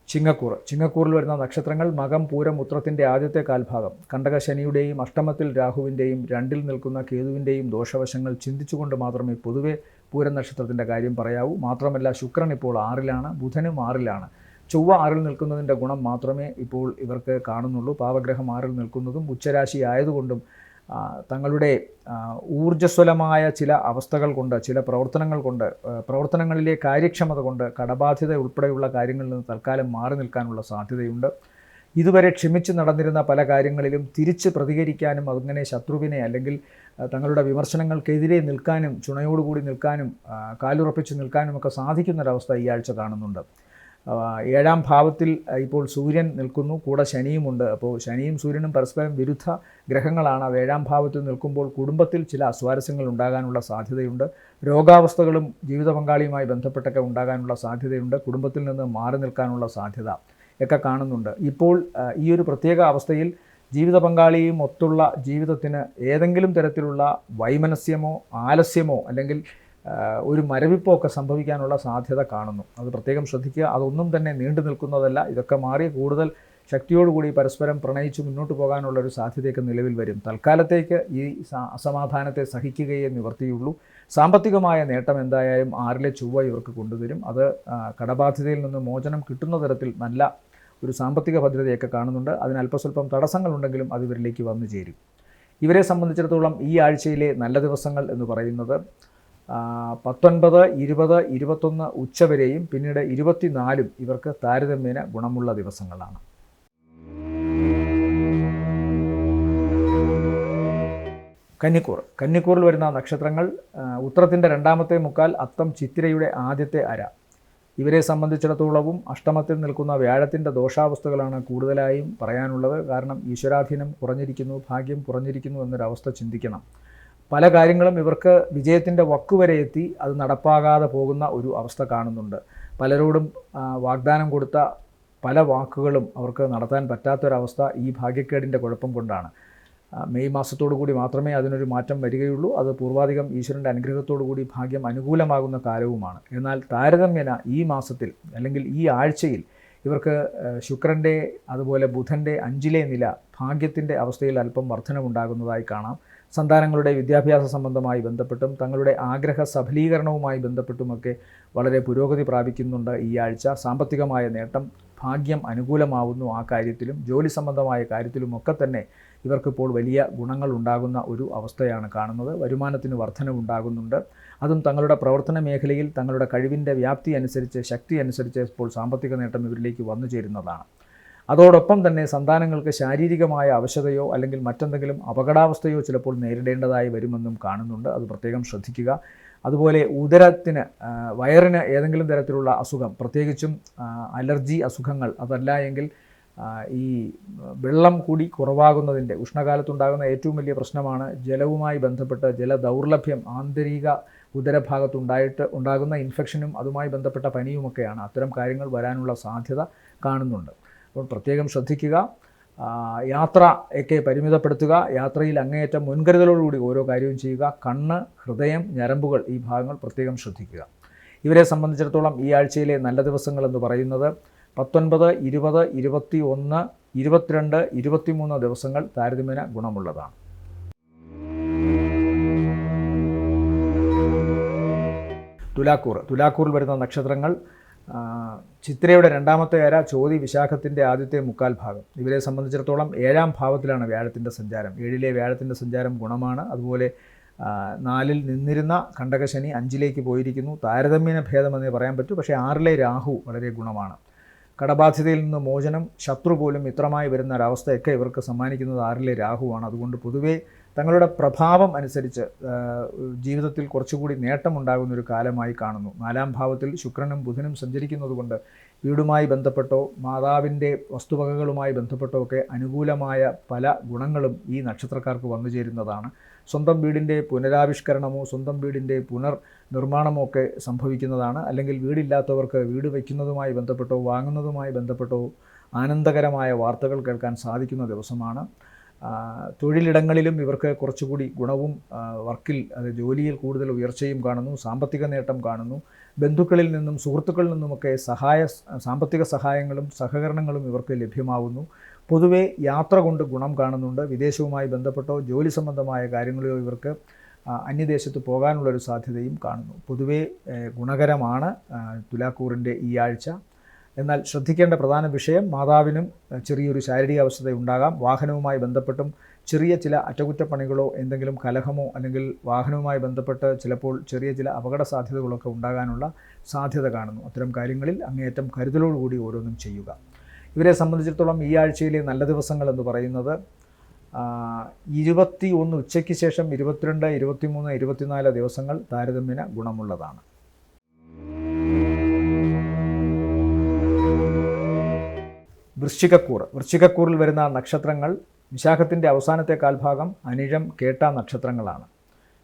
ചിങ്ങക്കൂറിൽ വരുന്ന നക്ഷത്രങ്ങൾ മകം, പൂരം, ഉത്രത്തിൻ്റെ ആദ്യത്തെ കാൽഭാഗം. കണ്ടകശനിയുടെയും അഷ്ടമത്തിൽ രാഹുവിൻ്റെയും 2ൽ നിൽക്കുന്ന കേതുവിൻ്റെയും ദോഷവശങ്ങൾ ചിന്തിച്ചുകൊണ്ട് മാത്രമേ പൊതുവെ പൂരം നക്ഷത്രത്തിൻ്റെ കാര്യം പറയാവൂ. മാത്രമല്ല ശുക്രൻ ഇപ്പോൾ 6ലാണ്, ബുധനും 6ലാണ്. ചൊവ്വ 6ൽ നിൽക്കുന്നതിൻ്റെ ഗുണം മാത്രമേ ഇപ്പോൾ ഇവർക്ക് കാണുന്നുള്ളൂ. പാവഗ്രഹം 6ൽ നിൽക്കുന്നതും ഉച്ചരാശി ആയതുകൊണ്ടും തങ്ങളുടെ ഊർജ്ജസ്വലമായ ചില അവസ്ഥകൾ കൊണ്ട്, ചില പ്രവർത്തനങ്ങൾ കൊണ്ട്, പ്രവർത്തനങ്ങളിലെ കാര്യക്ഷമത കൊണ്ട് കടബാധ്യത ഉൾപ്പെടെയുള്ള കാര്യങ്ങളിൽ നിന്ന് തൽക്കാലം മാറി നിൽക്കാനുള്ള സാധ്യതയുണ്ട്. ഇതുവരെ ക്ഷമിച്ച് നടന്നിരുന്ന പല കാര്യങ്ങളിലും തിരിച്ച് പ്രതികരിക്കാനും അങ്ങനെ ശത്രുവിനെ അല്ലെങ്കിൽ തങ്ങളുടെ വിമർശനങ്ങൾക്കെതിരെ നിൽക്കാനും ചുണയോടുകൂടി നിൽക്കാനും കാലുറപ്പിച്ച് നിൽക്കാനും ഒക്കെ സാധിക്കുന്നൊരവസ്ഥ ഈ ആഴ്ച കാണുന്നുണ്ട്. ഏഴാം ഭാവത്തിൽ ഇപ്പോൾ സൂര്യൻ നിൽക്കുന്നു, കൂടെ ശനിയുമുണ്ട്. അപ്പോൾ ശനിയും സൂര്യനും പരസ്പരം വിരുദ്ധ ഗ്രഹങ്ങളാണ്. അത് ഏഴാം ഭാവത്തിൽ നിൽക്കുമ്പോൾ കുടുംബത്തിൽ ചില അസ്വാരസ്യങ്ങൾ ഉണ്ടാകാനുള്ള സാധ്യതയുണ്ട്. രോഗാവസ്ഥകളും ജീവിത പങ്കാളിയുമായി ബന്ധപ്പെട്ടൊക്കെ ഉണ്ടാകാനുള്ള സാധ്യതയുണ്ട്. കുടുംബത്തിൽ നിന്ന് മാറി നിൽക്കാനുള്ള സാധ്യത ഒക്കെ കാണുന്നുണ്ട്. ഇപ്പോൾ ഈ ഒരു പ്രത്യേക അവസ്ഥയിൽ ജീവിത പങ്കാളിയും ഒത്തുള്ള ജീവിതത്തിന് ഏതെങ്കിലും തരത്തിലുള്ള വൈമനസ്യമോ ആലസ്യമോ അല്ലെങ്കിൽ ഒരു മരവിപ്പോ ഒക്കെ സംഭവിക്കാനുള്ള സാധ്യത കാണുന്നു. അത് പ്രത്യേകം ശ്രദ്ധിക്കുക. അതൊന്നും തന്നെ നീണ്ടു നിൽക്കുന്നതല്ല. ഇതൊക്കെ മാറി കൂടുതൽ ശക്തിയോടുകൂടി പരസ്പരം പ്രണയിച്ച് മുന്നോട്ട് പോകാനുള്ള ഒരു സാധ്യതയൊക്കെ നിലവിൽ വരും. തൽക്കാലത്തേക്ക് ഈ അസമാധാനത്തെ സഹിക്കുകയേ നിവർത്തിയുള്ളൂ. സാമ്പത്തികമായ നേട്ടം എന്തായാലും 6-ലെ ചൊവ്വ ഇവർക്ക് കൊണ്ടുതരും. അത് കടബാധ്യതയിൽ നിന്ന് മോചനം കിട്ടുന്ന തരത്തിൽ നല്ല ഒരു സാമ്പത്തിക ഭദ്രതയൊക്കെ കാണുന്നുണ്ട്. അതിന് അല്പസ്വല്പം തടസ്സങ്ങളുണ്ടെങ്കിലും അത് ഇവരിലേക്ക് വന്നു ചേരും. ഇവരെ സംബന്ധിച്ചിടത്തോളം ഈ ആഴ്ചയിലെ നല്ല ദിവസങ്ങൾ എന്ന് പറയുന്നത് 19, 20, 21 ഉച്ചവരെയും പിന്നീട് 24 ഇവർക്ക് താരതമ്യേന ഗുണമുള്ള ദിവസങ്ങളാണ്. കന്നിക്കൂറിൽ വരുന്ന നക്ഷത്രങ്ങൾ ഉത്രത്തിൻ്റെ 2ാമത്തെ മുക്കാൽ, അത്തം ചിത്തിരയുടെ ആദ്യത്തെ അര. ഇവരെ സംബന്ധിച്ചിടത്തോളവും അഷ്ടമത്തിൽ നിൽക്കുന്ന വ്യാഴത്തിൻ്റെ ദോഷാവസ്ഥകളാണ് കൂടുതലായും പറയാനുള്ളത്. കാരണം ഈശ്വരാധീനം കുറഞ്ഞിരിക്കുന്നു, ഭാഗ്യം കുറഞ്ഞിരിക്കുന്നു എന്നൊരവസ്ഥ ചിന്തിക്കണം. പല കാര്യങ്ങളും ഇവർക്ക് വിജയത്തിൻ്റെ വക്കുവരെ എത്തി അത് നടപ്പാകാതെ പോകുന്ന ഒരു അവസ്ഥ കാണുന്നുണ്ട്. പലരോടും വാഗ്ദാനം കൊടുത്ത പല വാക്കുകളും അവർക്ക് നടത്താൻ പറ്റാത്തൊരവസ്ഥ ഈ ഭാഗ്യക്കേടിൻ്റെ കുഴപ്പം കൊണ്ടാണ്. മെയ് മാസത്തോടു കൂടി മാത്രമേ അതിനൊരു മാറ്റം വരികയുള്ളൂ. അത് പൂർവാധികം ഈശ്വരൻ്റെ അനുഗ്രഹത്തോടു കൂടി ഭാഗ്യം അനുകൂലമാകുന്ന കാലവുമാണ്. എന്നാൽ താരതമ്യേന ഈ മാസത്തിൽ അല്ലെങ്കിൽ ഈ ആഴ്ചയിൽ ഇവർക്ക് ശുക്രൻ്റെ അതുപോലെ ബുധൻ്റെ 5-ലെ നില ഭാഗ്യത്തിൻ്റെ അവസ്ഥയിൽ അല്പം വർധനമുണ്ടാകുന്നതായി കാണാം. സന്താനങ്ങളുടെ വിദ്യാഭ്യാസ സംബന്ധമായി ബന്ധപ്പെട്ടും തങ്ങളുടെ ആഗ്രഹ സഫലീകരണവുമായി ബന്ധപ്പെട്ടുമൊക്കെ വളരെ പുരോഗതി പ്രാപിക്കുന്നുണ്ട് ഈ ആഴ്ച. സാമ്പത്തികമായ നേട്ടം, ഭാഗ്യം അനുകൂലമാവുന്നു. ആ കാര്യത്തിലും ജോലി സംബന്ധമായ കാര്യത്തിലുമൊക്കെ തന്നെ ഇവർക്കിപ്പോൾ വലിയ ഗുണങ്ങൾ ഉണ്ടാകുന്ന ഒരു അവസ്ഥയാണ് കാണുന്നത്. വരുമാനത്തിന് വർധനവുണ്ടാകുന്നുണ്ട്. അതും തങ്ങളുടെ പ്രവർത്തന മേഖലയിൽ തങ്ങളുടെ കഴിവിൻ്റെ വ്യാപ്തി അനുസരിച്ച്, ശക്തി അനുസരിച്ച് ഇപ്പോൾ സാമ്പത്തിക നേട്ടം ഇവരിലേക്ക് വന്നു ചേരുന്നതാണ്. അതോടൊപ്പം തന്നെ സന്താനങ്ങൾക്ക് ശാരീരികമായ അവശതയോ അല്ലെങ്കിൽ മറ്റെന്തെങ്കിലും അപകടാവസ്ഥയോ ചിലപ്പോൾ നേരിടേണ്ടതായി വരുമെന്നും കാണുന്നുണ്ട്. അത് പ്രത്യേകം ശ്രദ്ധിക്കുക. അതുപോലെ ഉദരത്തിന്, വയറിന് ഏതെങ്കിലും തരത്തിലുള്ള അസുഖം, പ്രത്യേകിച്ചും അലർജി അസുഖങ്ങൾ, അതല്ല എങ്കിൽ ഈ വെള്ളം കൂടി കുറവാകുന്നതിൻ്റെ, ഉഷ്ണകാലത്തുണ്ടാകുന്ന ഏറ്റവും വലിയ പ്രശ്നമാണ് ജലവുമായി ബന്ധപ്പെട്ട് ജലദൗർലഭ്യം, ആന്തരിക ഉണ്ടാകുന്ന ഇൻഫെക്ഷനും അതുമായി ബന്ധപ്പെട്ട പനിയുമൊക്കെയാണ്. അത്തരം കാര്യങ്ങൾ വരാനുള്ള സാധ്യത കാണുന്നുണ്ട്. അപ്പോൾ പ്രത്യേകം ശ്രദ്ധിക്കുക. യാത്ര ഒക്കെ പരിമിതപ്പെടുത്തുക. യാത്രയിൽ അങ്ങേയറ്റം മുൻകരുതലോടുകൂടി ഓരോ കാര്യവും ചെയ്യുക. കണ്ണ്, ഹൃദയം, ഞരമ്പുകൾ ഈ ഭാഗങ്ങൾ പ്രത്യേകം ശ്രദ്ധിക്കുക. ഇവരെ സംബന്ധിച്ചിടത്തോളം ഈ ആഴ്ചയിലെ നല്ല ദിവസങ്ങൾ എന്ന് പറയുന്നത് 19, 20, 21, 22, 23 ദിവസങ്ങൾ താരതമ്യേന ഗുണമുള്ളതാണ്. തുലാക്കൂറിൽ വരുന്ന നക്ഷത്രങ്ങൾ ചിത്രയുടെ 2ാമത്തെ അര, ചോതി, വിശാഖത്തിൻ്റെ ആദ്യത്തെ മുക്കാൽ ഭാഗം. ഇവരെ സംബന്ധിച്ചിടത്തോളം 7-ാം ഭാവത്തിലാണ് വ്യാഴത്തിൻ്റെ സഞ്ചാരം. 7-ലെ വ്യാഴത്തിൻ്റെ സഞ്ചാരം ഗുണമാണ്. അതുപോലെ 4-ൽ നിന്നിരുന്ന കണ്ടകശനി 5-ലേക്ക് പോയിരിക്കുന്നു. താരതമ്യേന ഭേദമെന്നേ പറയാൻ പറ്റൂ. പക്ഷേ 6-ലെ രാഹു വളരെ ഗുണമാണ്. കടബാധ്യതയിൽ നിന്ന് മോചനം, ശത്രു പോലും മിത്രമായി വരുന്ന ഒരവസ്ഥയൊക്കെ ഇവർക്ക് സമ്മാനിക്കുന്നത് 6-ലെ രാഹുവാണ്. അതുകൊണ്ട് പൊതുവേ തങ്ങളുടെ പ്രഭാവം അനുസരിച്ച് ജീവിതത്തിൽ കുറച്ചുകൂടി നേട്ടമുണ്ടാകുന്നൊരു കാലമായി കാണുന്നു. 4-ാം ഭാവത്തിൽ ശുക്രനും ബുധനും സഞ്ചരിക്കുന്നതുകൊണ്ട് വീടുമായി ബന്ധപ്പെട്ടോ മാതാവിൻ്റെ വസ്തുവകകളുമായി ബന്ധപ്പെട്ടോ ഒക്കെ അനുകൂലമായ പല ഗുണങ്ങളും ഈ നക്ഷത്രക്കാർക്ക് വന്നു ചേരുന്നതാണ്. സ്വന്തം വീടിൻ്റെ പുനരാവിഷ്കരണമോ സ്വന്തം വീടിൻ്റെ പുനർനിർമ്മാണമോ ഒക്കെ സംഭവിക്കുന്നതാണ്. അല്ലെങ്കിൽ വീടില്ലാത്തവർക്ക് വീട് വയ്ക്കുന്നതുമായി ബന്ധപ്പെട്ടോ വാങ്ങുന്നതുമായി ബന്ധപ്പെട്ടോ ആനന്ദകരമായ വാർത്തകൾ കേൾക്കാൻ സാധിക്കുന്ന ദിവസമാണ്. തൊഴിലിടങ്ങളിലും ഇവർക്ക് കുറച്ചുകൂടി ഗുണവും വർക്കിൽ, അത് ജോലിയിൽ കൂടുതൽ ഉയർച്ചയും കാണുന്നു. സാമ്പത്തിക നേട്ടം കാണുന്നു. ബന്ധുക്കളിൽ നിന്നും സുഹൃത്തുക്കളിൽ നിന്നുമൊക്കെ സാമ്പത്തിക സഹായങ്ങളും സഹകരണങ്ങളും ഇവർക്ക് ലഭ്യമാവുന്നു. പൊതുവേ യാത്ര കൊണ്ട് ഗുണം കാണുന്നുണ്ട്. വിദേശവുമായി ബന്ധപ്പെട്ടോ ജോലി സംബന്ധമായ കാര്യങ്ങളിലോ ഇവർക്ക് അന്യദേശത്ത് പോകാനുള്ളൊരു സാധ്യതയും കാണുന്നു. പൊതുവേ ഗുണകരമാണ് തുലാക്കൂറിൻ്റെ ഈ ആഴ്ച. എന്നാൽ ശ്രദ്ധിക്കേണ്ട പ്രധാന വിഷയം, മാതാവിനും ചെറിയൊരു ശാരീരിക അവസ്ഥയുണ്ടാകാം. വാഹനവുമായി ബന്ധപ്പെട്ടും ചെറിയ ചില അറ്റകുറ്റപ്പണികളോ എന്തെങ്കിലും കലഹമോ അല്ലെങ്കിൽ വാഹനവുമായി ബന്ധപ്പെട്ട് ചിലപ്പോൾ ചെറിയ ചില അപകട സാധ്യതകളൊക്കെ ഉണ്ടാകാനുള്ള സാധ്യത കാണുന്നു. അത്തരം കാര്യങ്ങളിൽ അങ്ങേയറ്റം കരുതലോടുകൂടി ഓരോന്നും ചെയ്യുക. ഇവരെ സംബന്ധിച്ചിടത്തോളം ഈ ആഴ്ചയിലെ നല്ല ദിവസങ്ങൾ എന്ന് പറയുന്നത് 21 ഉച്ചയ്ക്ക് ശേഷം 22, 23, 24 ദിവസങ്ങൾ താരതമ്യേന ഗുണമുള്ളതാണ്. വൃശ്ചികക്കൂറിൽ വരുന്ന നക്ഷത്രങ്ങൾ വിശാഖത്തിൻ്റെ അവസാനത്തെ കാൽഭാഗം, അനിഴം, കേട്ട നക്ഷത്രങ്ങളാണ്.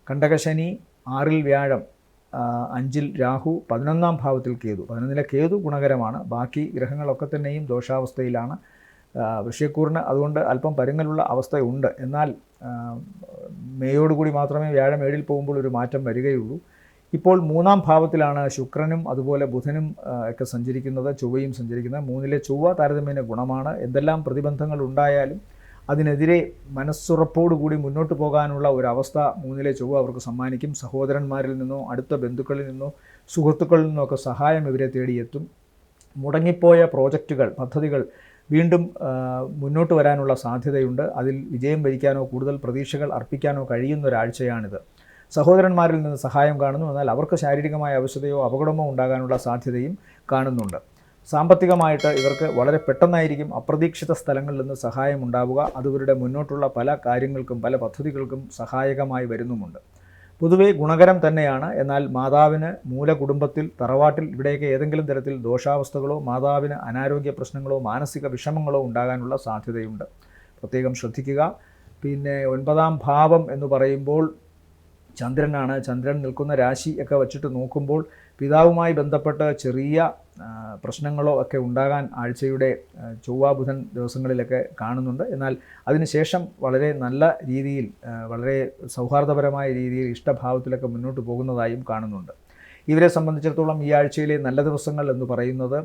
കണ്ടകശനി, 6-ൽ വ്യാഴം, 5-ൽ രാഹു, 11-ാം ഭാവത്തിൽ കേതു. 11-ലെ കേതു ഗുണകരമാണ്. ബാക്കി ഗ്രഹങ്ങളൊക്കെ തന്നെയും ദോഷാവസ്ഥയിലാണ്. വൃശ്ചികക്കൂറിന് അതുകൊണ്ട് അല്പം പരുങ്ങലുള്ള അവസ്ഥയുണ്ട്. എന്നാൽ മേയോടുകൂടി മാത്രമേ വ്യാഴം 7-ൽ പോകുമ്പോൾ ഒരു മാറ്റം വരികയുള്ളൂ. ഇപ്പോൾ 3-ാം ഭാവത്തിലാണ് ശുക്രനും അതുപോലെ ബുധനും ഒക്കെ സഞ്ചരിക്കുന്നത്, ചൊവ്വയും സഞ്ചരിക്കുന്നത്. 3-ലെ ചൊവ്വ താരതമ്യേന ഗുണമാണ്. എന്തെല്ലാം പ്രതിബന്ധങ്ങൾ ഉണ്ടായാലും അതിനെതിരെ മനസ്സുറപ്പോടുകൂടി മുന്നോട്ട് പോകാനുള്ള ഒരവസ്ഥ 3-ലെ ചൊവ്വ അവർക്ക് സമ്മാനിക്കും. സഹോദരന്മാരിൽ നിന്നോ അടുത്ത ബന്ധുക്കളിൽ നിന്നോ സുഹൃത്തുക്കളിൽ നിന്നോ ഒക്കെ സഹായം ഇവരെ തേടിയെത്തും. മുടങ്ങിപ്പോയ പ്രോജക്റ്റുകൾ, പദ്ധതികൾ വീണ്ടും മുന്നോട്ട് വരാനുള്ള സാധ്യതയുണ്ട്. അതിൽ വിജയം വരിക്കാനോ കൂടുതൽ പ്രതീക്ഷകൾ അർപ്പിക്കാനോ കഴിയുന്നൊരാഴ്ചയാണിത്. സഹോദരന്മാരിൽ നിന്ന് സഹായം കാണുന്നു. എന്നാൽ അവർക്ക് ശാരീരികമായ അവശതയോ അപകടമോ ഉണ്ടാകാനുള്ള സാധ്യതയും കാണുന്നുണ്ട്. സാമ്പത്തികമായിട്ട് ഇവർക്ക് വളരെ പെട്ടെന്നായിരിക്കും അപ്രതീക്ഷിത സ്ഥലങ്ങളിൽ നിന്ന് സഹായം ഉണ്ടാവുക. അതിവരുടെ മുന്നോട്ടുള്ള പല കാര്യങ്ങൾക്കും പല പദ്ധതികൾക്കും സഹായകമായി വരുന്നുമുണ്ട്. പൊതുവേ ഗുണകരം തന്നെയാണ്. എന്നാൽ മാതാവിന് മൂലകുടുംബത്തിൽ, തറവാട്ടിൽ ഇവിടെയൊക്കെ ഏതെങ്കിലും തരത്തിൽ ദോഷാവസ്ഥകളോ മാതാവിന് അനാരോഗ്യ പ്രശ്നങ്ങളോ മാനസിക വിഷമങ്ങളോ ഉണ്ടാകാനുള്ള സാധ്യതയുണ്ട്. പ്രത്യേകം ശ്രദ്ധിക്കുക. പിന്നെ 9-ാം ഭാവം എന്ന് പറയുമ്പോൾ ചന്ദ്രനാണ്. ചന്ദ്രൻ നിൽക്കുന്ന രാശി ഒക്കെ വച്ചിട്ട് നോക്കുമ്പോൾ പിതാവുമായി ബന്ധപ്പെട്ട് ചെറിയ പ്രശ്നങ്ങളോ ഒക്കെ ഉണ്ടാകാൻ ആഴ്ചയുടെ ചൊവ്വ ബുധൻ ദിവസങ്ങളിലൊക്കെ കാണുന്നുണ്ട്. എന്നാൽ അതിനുശേഷം വളരെ നല്ല രീതിയിൽ, വളരെ സൗഹാർദ്ദപരമായ രീതിയിൽ ഇഷ്ടഭാവത്തിലൊക്കെ മുന്നോട്ട് പോകുന്നതായും കാണുന്നുണ്ട്. ഇവരെ സംബന്ധിച്ചിടത്തോളം ഈ ആഴ്ചയിലെ നല്ല ദിവസങ്ങൾ എന്ന് പറയുന്നത്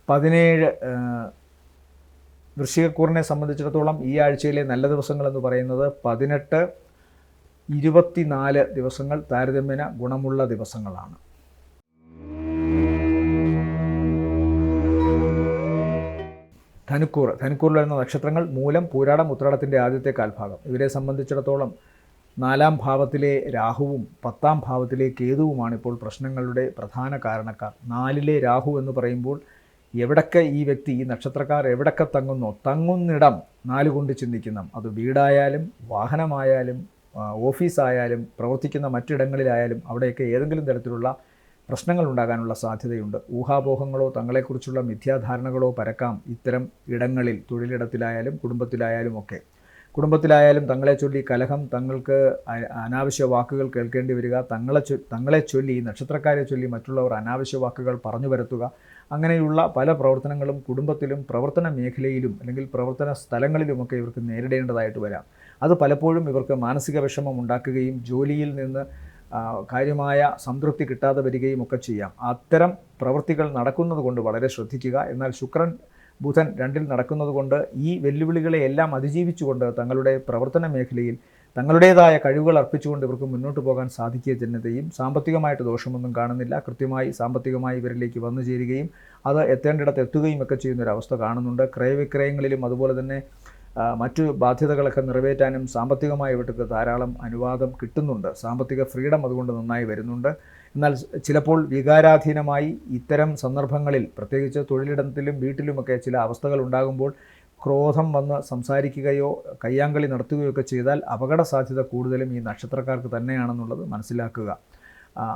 17, വൃശ്ചികക്കൂറിനെ സംബന്ധിച്ചിടത്തോളം ഈ ആഴ്ചയിലെ നല്ല ദിവസങ്ങൾ എന്ന് പറയുന്നത് 18, 24 ദിവസങ്ങൾ താരതമ്യേന ഗുണമുള്ള ദിവസങ്ങളാണ്. ധനുക്കൂറിൽ വരുന്ന നക്ഷത്രങ്ങൾ മൂലം, പൂരാടം, ഉത്രാടത്തിൻ്റെ ആദ്യത്തെ കാൽഭാഗം. ഇവരെ സംബന്ധിച്ചിടത്തോളം 4-ാം ഭാവത്തിലെ രാഹുവും 10-ാം ഭാവത്തിലെ കേതുവുമാണ് ഇപ്പോൾ പ്രശ്നങ്ങളുടെ പ്രധാന കാരണക്കാർ. 4-ലെ രാഹു എന്ന് പറയുമ്പോൾ എവിടൊക്കെ ഈ വ്യക്തി, ഈ നക്ഷത്രക്കാർ എവിടൊക്കെ തങ്ങുന്നോ, തങ്ങുന്നിടം 4 കൊണ്ട് ചിന്തിക്കണം. അത് വീടായാലും വാഹനമായാലും ഓഫീസായാലും പ്രവർത്തിക്കുന്ന മറ്റിടങ്ങളിലായാലും അവിടെയൊക്കെ ഏതെങ്കിലും തരത്തിലുള്ള പ്രശ്നങ്ങൾ ഉണ്ടാകാനുള്ള സാധ്യതയുണ്ട്. ഊഹാപോഹങ്ങളോ തങ്ങളെക്കുറിച്ചുള്ള മിഥ്യാധാരണകളോ പരക്കാം ഇത്തരം ഇടങ്ങളിൽ. തൊഴിലിടത്തിലായാലും കുടുംബത്തിലായാലും ഒക്കെ. കുടുംബത്തിലായാലും തങ്ങളെ ചൊല്ലി കലഹം, തങ്ങൾക്ക് അനാവശ്യ വാക്കുകൾ കേൾക്കേണ്ടി വരിക, തങ്ങളെ ചൊല്ലി, നക്ഷത്രക്കാരെ ചൊല്ലി മറ്റുള്ളവർ അനാവശ്യ വാക്കുകൾ പറഞ്ഞു വരുത്തുക. അങ്ങനെയുള്ള പല പ്രവർത്തനങ്ങളും കുടുംബത്തിലും പ്രവർത്തന മേഖലയിലും അല്ലെങ്കിൽ പ്രവർത്തന സ്ഥലങ്ങളിലുമൊക്കെ ഇവർക്ക് നേരിടേണ്ടതായിട്ട് വരാം. അത് പലപ്പോഴും ഇവർക്ക് മാനസിക വിഷമം ഉണ്ടാക്കുകയും ജോലിയിൽ നിന്ന് കാര്യമായ സംതൃപ്തി കിട്ടാതെ വരികയും ഒക്കെ ചെയ്യാം. അത്തരം പ്രവൃത്തികൾ നടക്കുന്നത് കൊണ്ട് വളരെ ശ്രദ്ധിക്കുക. എന്നാൽ ശുക്രൻ ബുധൻ 2-ൽ നടക്കുന്നത് കൊണ്ട് ഈ വെല്ലുവിളികളെ എല്ലാം അതിജീവിച്ചുകൊണ്ട് തങ്ങളുടെ പ്രവർത്തന മേഖലയിൽ തങ്ങളുടേതായ കഴിവുകൾ അർപ്പിച്ചുകൊണ്ട് ഇവർക്ക് മുന്നോട്ട് പോകാൻ സാധിക്കുക ജനതയും. സാമ്പത്തികമായിട്ട് ദോഷമൊന്നും കാണുന്നില്ല. കൃത്യമായി സാമ്പത്തികമായി ഇവരിലേക്ക് വന്നു ചേരുകയും അത് എത്തേണ്ടിടത്ത് എത്തുകയും ഒക്കെ ചെയ്യുന്നൊരവസ്ഥ കാണുന്നുണ്ട്. ക്രയവിക്രയങ്ങളിലും അതുപോലെ തന്നെ മറ്റു ബാധ്യതകളൊക്കെ നിറവേറ്റാനും സാമ്പത്തികമായി ഇവർക്ക് ധാരാളം അനുവാദം കിട്ടുന്നുണ്ട്. സാമ്പത്തിക ഫ്രീഡം അതുകൊണ്ട് നന്നായി വരുന്നുണ്ട്. എന്നാൽ ചിലപ്പോൾ വികാരാധീനമായി ഇത്തരം സന്ദർഭങ്ങളിൽ, പ്രത്യേകിച്ച് തൊഴിലിടത്തിലും വീട്ടിലുമൊക്കെ ചില അവസ്ഥകൾ ഉണ്ടാകുമ്പോൾ ക്രോധം വന്ന് സംസാരിക്കുകയോ കയ്യാങ്കളി നടത്തുകയോ ഒക്കെ ചെയ്താൽ അപകട സാധ്യത കൂടുതലും ഈ നക്ഷത്രക്കാർക്ക് തന്നെയാണെന്നുള്ളത് മനസ്സിലാക്കുക.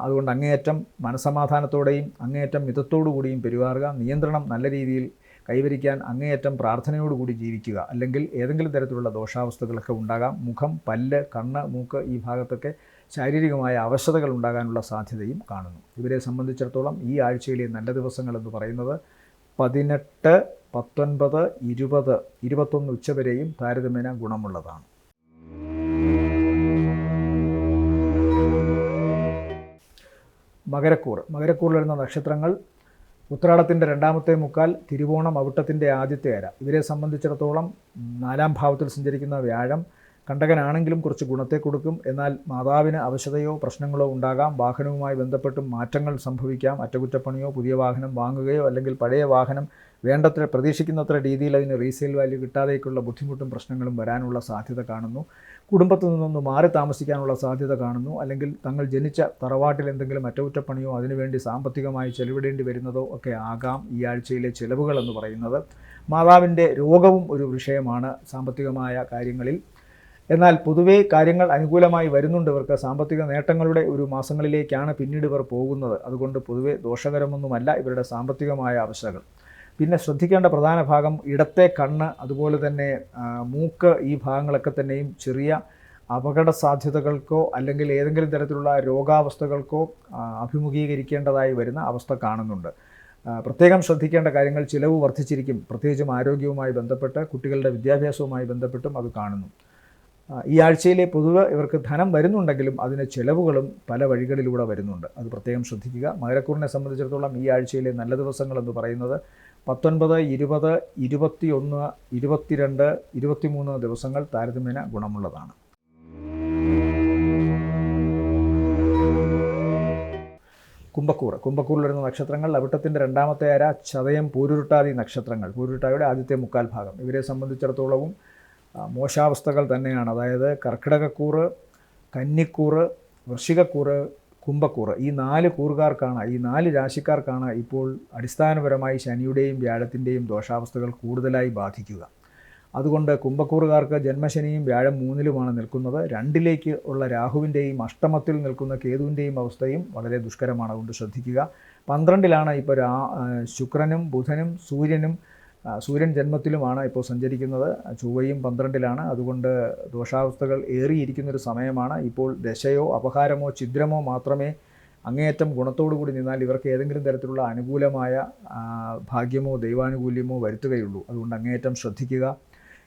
അതുകൊണ്ട് അങ്ങേയറ്റം മനസമാധാനത്തോടെയും അങ്ങേയറ്റം മിതത്തോടു കൂടിയും പെരുമാറുക. നിയന്ത്രണം നല്ല രീതിയിൽ കൈവരിക്കാൻ അങ്ങേയറ്റം പ്രാർത്ഥനയോടുകൂടി ജീവിക്കുക. അല്ലെങ്കിൽ ഏതെങ്കിലും തരത്തിലുള്ള ദോഷാവസ്ഥകളൊക്കെ ഉണ്ടാകാം. മുഖം, പല്ല്, കണ്ണ്, മൂക്ക് ഈ ഭാഗത്തൊക്കെ ശാരീരികമായ അവശതകൾ ഉണ്ടാകാനുള്ള സാധ്യതയും കാണുന്നു. ഇവരെ സംബന്ധിച്ചിടത്തോളം ഈ ആഴ്ചയിലെ നല്ല ദിവസങ്ങൾ എന്ന് പറയുന്നത് 18, 19, 20, 21 ഉച്ചവരെയും താരതമ്യേന ഗുണമുള്ളതാണ്. മകരക്കൂറിൽ വരുന്ന നക്ഷത്രങ്ങൾ ഉത്രാടത്തിൻ്റെ 2-ാമത്തെ മുക്കാൽ, തിരുവോണം, അവിട്ടത്തിൻ്റെ ആദ്യത്തെ അര. ഇവരെ സംബന്ധിച്ചിടത്തോളം 4-ാം ഭാവത്തിൽ സഞ്ചരിക്കുന്ന വ്യാഴം കണ്ടകനാണെങ്കിലും കുറച്ച് ഗുണത്തെ കൊടുക്കും. എന്നാൽ മാതാവിന് അവശതയോ പ്രശ്നങ്ങളോ ഉണ്ടാകാം. വാഹനവുമായി ബന്ധപ്പെട്ടും മാറ്റങ്ങൾ സംഭവിക്കാം. അറ്റകുറ്റപ്പണിയോ പുതിയ വാഹനം വാങ്ങുകയോ അല്ലെങ്കിൽ പഴയ വാഹനം വേണ്ടത്ര പ്രതീക്ഷിക്കുന്നത്ര രീതിയിൽ അതിന് റീസെയിൽ വാല്യൂ കിട്ടാതേക്കുള്ള ബുദ്ധിമുട്ടും പ്രശ്നങ്ങളും വരാനുള്ള സാധ്യത കാണുന്നു. കുടുംബത്തിൽ നിന്നൊന്ന് മാറി താമസിക്കാനുള്ള സാധ്യത കാണുന്നു. അല്ലെങ്കിൽ തങ്ങൾ ജനിച്ച തറവാട്ടിൽ എന്തെങ്കിലും അറ്റകുറ്റപ്പണിയോ അതിനുവേണ്ടി സാമ്പത്തികമായി ചെലവിടേണ്ടി വരുന്നതോ ഒക്കെ ആകാം ഈ ആഴ്ചയിലെ ചിലവുകൾ എന്ന് പറയുന്നത്. മാതാവിൻ്റെ രോഗവും ഒരു വിഷയമാണ് സാമ്പത്തികമായ കാര്യങ്ങളിൽ. എന്നാൽ പൊതുവേ കാര്യങ്ങൾ അനുകൂലമായി വരുന്നുണ്ട്. ഇവർക്ക് സാമ്പത്തിക നേട്ടങ്ങളുടെ ഒരു മാസങ്ങളിലേക്കാണ് പിന്നീട് ഇവർ പോകുന്നത്. അതുകൊണ്ട് പൊതുവേ ദോഷകരമൊന്നുമല്ല ഇവരുടെ സാമ്പത്തികമായ അവസ്ഥകൾ. പിന്നെ ശ്രദ്ധിക്കേണ്ട പ്രധാന ഭാഗം ഇടത്തെ കണ്ണ്, അതുപോലെ തന്നെ മൂക്ക്, ഈ ഭാഗങ്ങളൊക്കെ തന്നെയും ചെറിയ അപകട സാധ്യതകൾക്കോ അല്ലെങ്കിൽ ഏതെങ്കിലും തരത്തിലുള്ള രോഗാവസ്ഥകൾക്കോ അഭിമുഖീകരിക്കേണ്ടതായി വരുന്ന അവസ്ഥ കാണുന്നുണ്ട്. പ്രത്യേകം ശ്രദ്ധിക്കേണ്ട കാര്യങ്ങൾ: ചിലവ് വർദ്ധിച്ചിരിക്കും, പ്രത്യേകിച്ചും ആരോഗ്യവുമായി ബന്ധപ്പെട്ട്, കുട്ടികളുടെ വിദ്യാഭ്യാസവുമായി ബന്ധപ്പെട്ടും അത് കാണുന്നു. ഈ ആഴ്ചയിലെ പൊതുവെ ഇവർക്ക് ധനം വരുന്നുണ്ടെങ്കിലും അതിന് ചിലവുകളും പല വഴികളിലൂടെ വരുന്നുണ്ട്. അത് പ്രത്യേകം ശ്രദ്ധിക്കുക. മകരക്കൂറിനെ സംബന്ധിച്ചിടത്തോളം ഈ ആഴ്ചയിലെ നല്ല ദിവസങ്ങളെന്ന് പറയുന്നത് 19, 20, 21, 22, 23 ദിവസങ്ങൾ താരതമ്യേന ഗുണമുള്ളതാണ്. കുംഭക്കൂറിൽ വരുന്ന നക്ഷത്രങ്ങൾ: അവിട്ടത്തിൻ്റെ രണ്ടാമത്തെ അര, ചതയം, പൂരുരുട്ടാതി നക്ഷത്രങ്ങൾ, പൂരുരുട്ടാതിയുടെ ആദ്യത്തെ മുക്കാൽ ഭാഗം. ഇവരെ സംബന്ധിച്ചിടത്തോളവും മോശാവസ്ഥകൾ തന്നെയാണ്. അതായത് കർക്കിടകക്കൂറ്, കന്നിക്കൂറ്, വൃശ്ചികക്കൂറ്, കുംഭക്കൂറ്, ഈ 4 കൂറുകാർക്കാണ്, ഈ 4 രാശിക്കാർക്കാണ് ഇപ്പോൾ അടിസ്ഥാനപരമായി ശനിയുടെയും വ്യാഴത്തിൻ്റെയും ദോഷാവസ്ഥകൾ കൂടുതലായി ബാധിക്കുക. അതുകൊണ്ട് കുംഭക്കൂറുകാർക്ക് ജന്മശനിയും വ്യാഴം 3-ലുമാണ് നിൽക്കുന്നത്. 2-ലേക്ക് ഉള്ള രാഹുവിൻ്റെയും അഷ്ടമത്തിൽ നിൽക്കുന്ന കേതുവിൻ്റെയും അവസ്ഥയും വളരെ ദുഷ്കരമാണ്. അതുകൊണ്ട് ശ്രദ്ധിക്കുക. 12-ലാണ് ഇപ്പോൾ ശുക്രനും ബുധനും സൂര്യൻ ജന്മത്തിലുമാണ് ഇപ്പോൾ സഞ്ചരിക്കുന്നത്. ചൊവ്വയും 12-ലാണ്. അതുകൊണ്ട് ദോഷാവസ്ഥകൾ ഏറിയിരിക്കുന്നൊരു സമയമാണ്. ഇപ്പോൾ ദശയോ അപഹാരമോ ഛിദ്രമോ മാത്രമേ അങ്ങേയറ്റം ഗുണത്തോടുകൂടി നിന്നാൽ ഇവർക്ക് ഏതെങ്കിലും തരത്തിലുള്ള അനുകൂലമായ ഭാഗ്യമോ ദൈവാനുകൂല്യമോ വരുത്തുകയുള്ളൂ. അതുകൊണ്ട് അങ്ങേയറ്റം ശ്രദ്ധിക്കുക.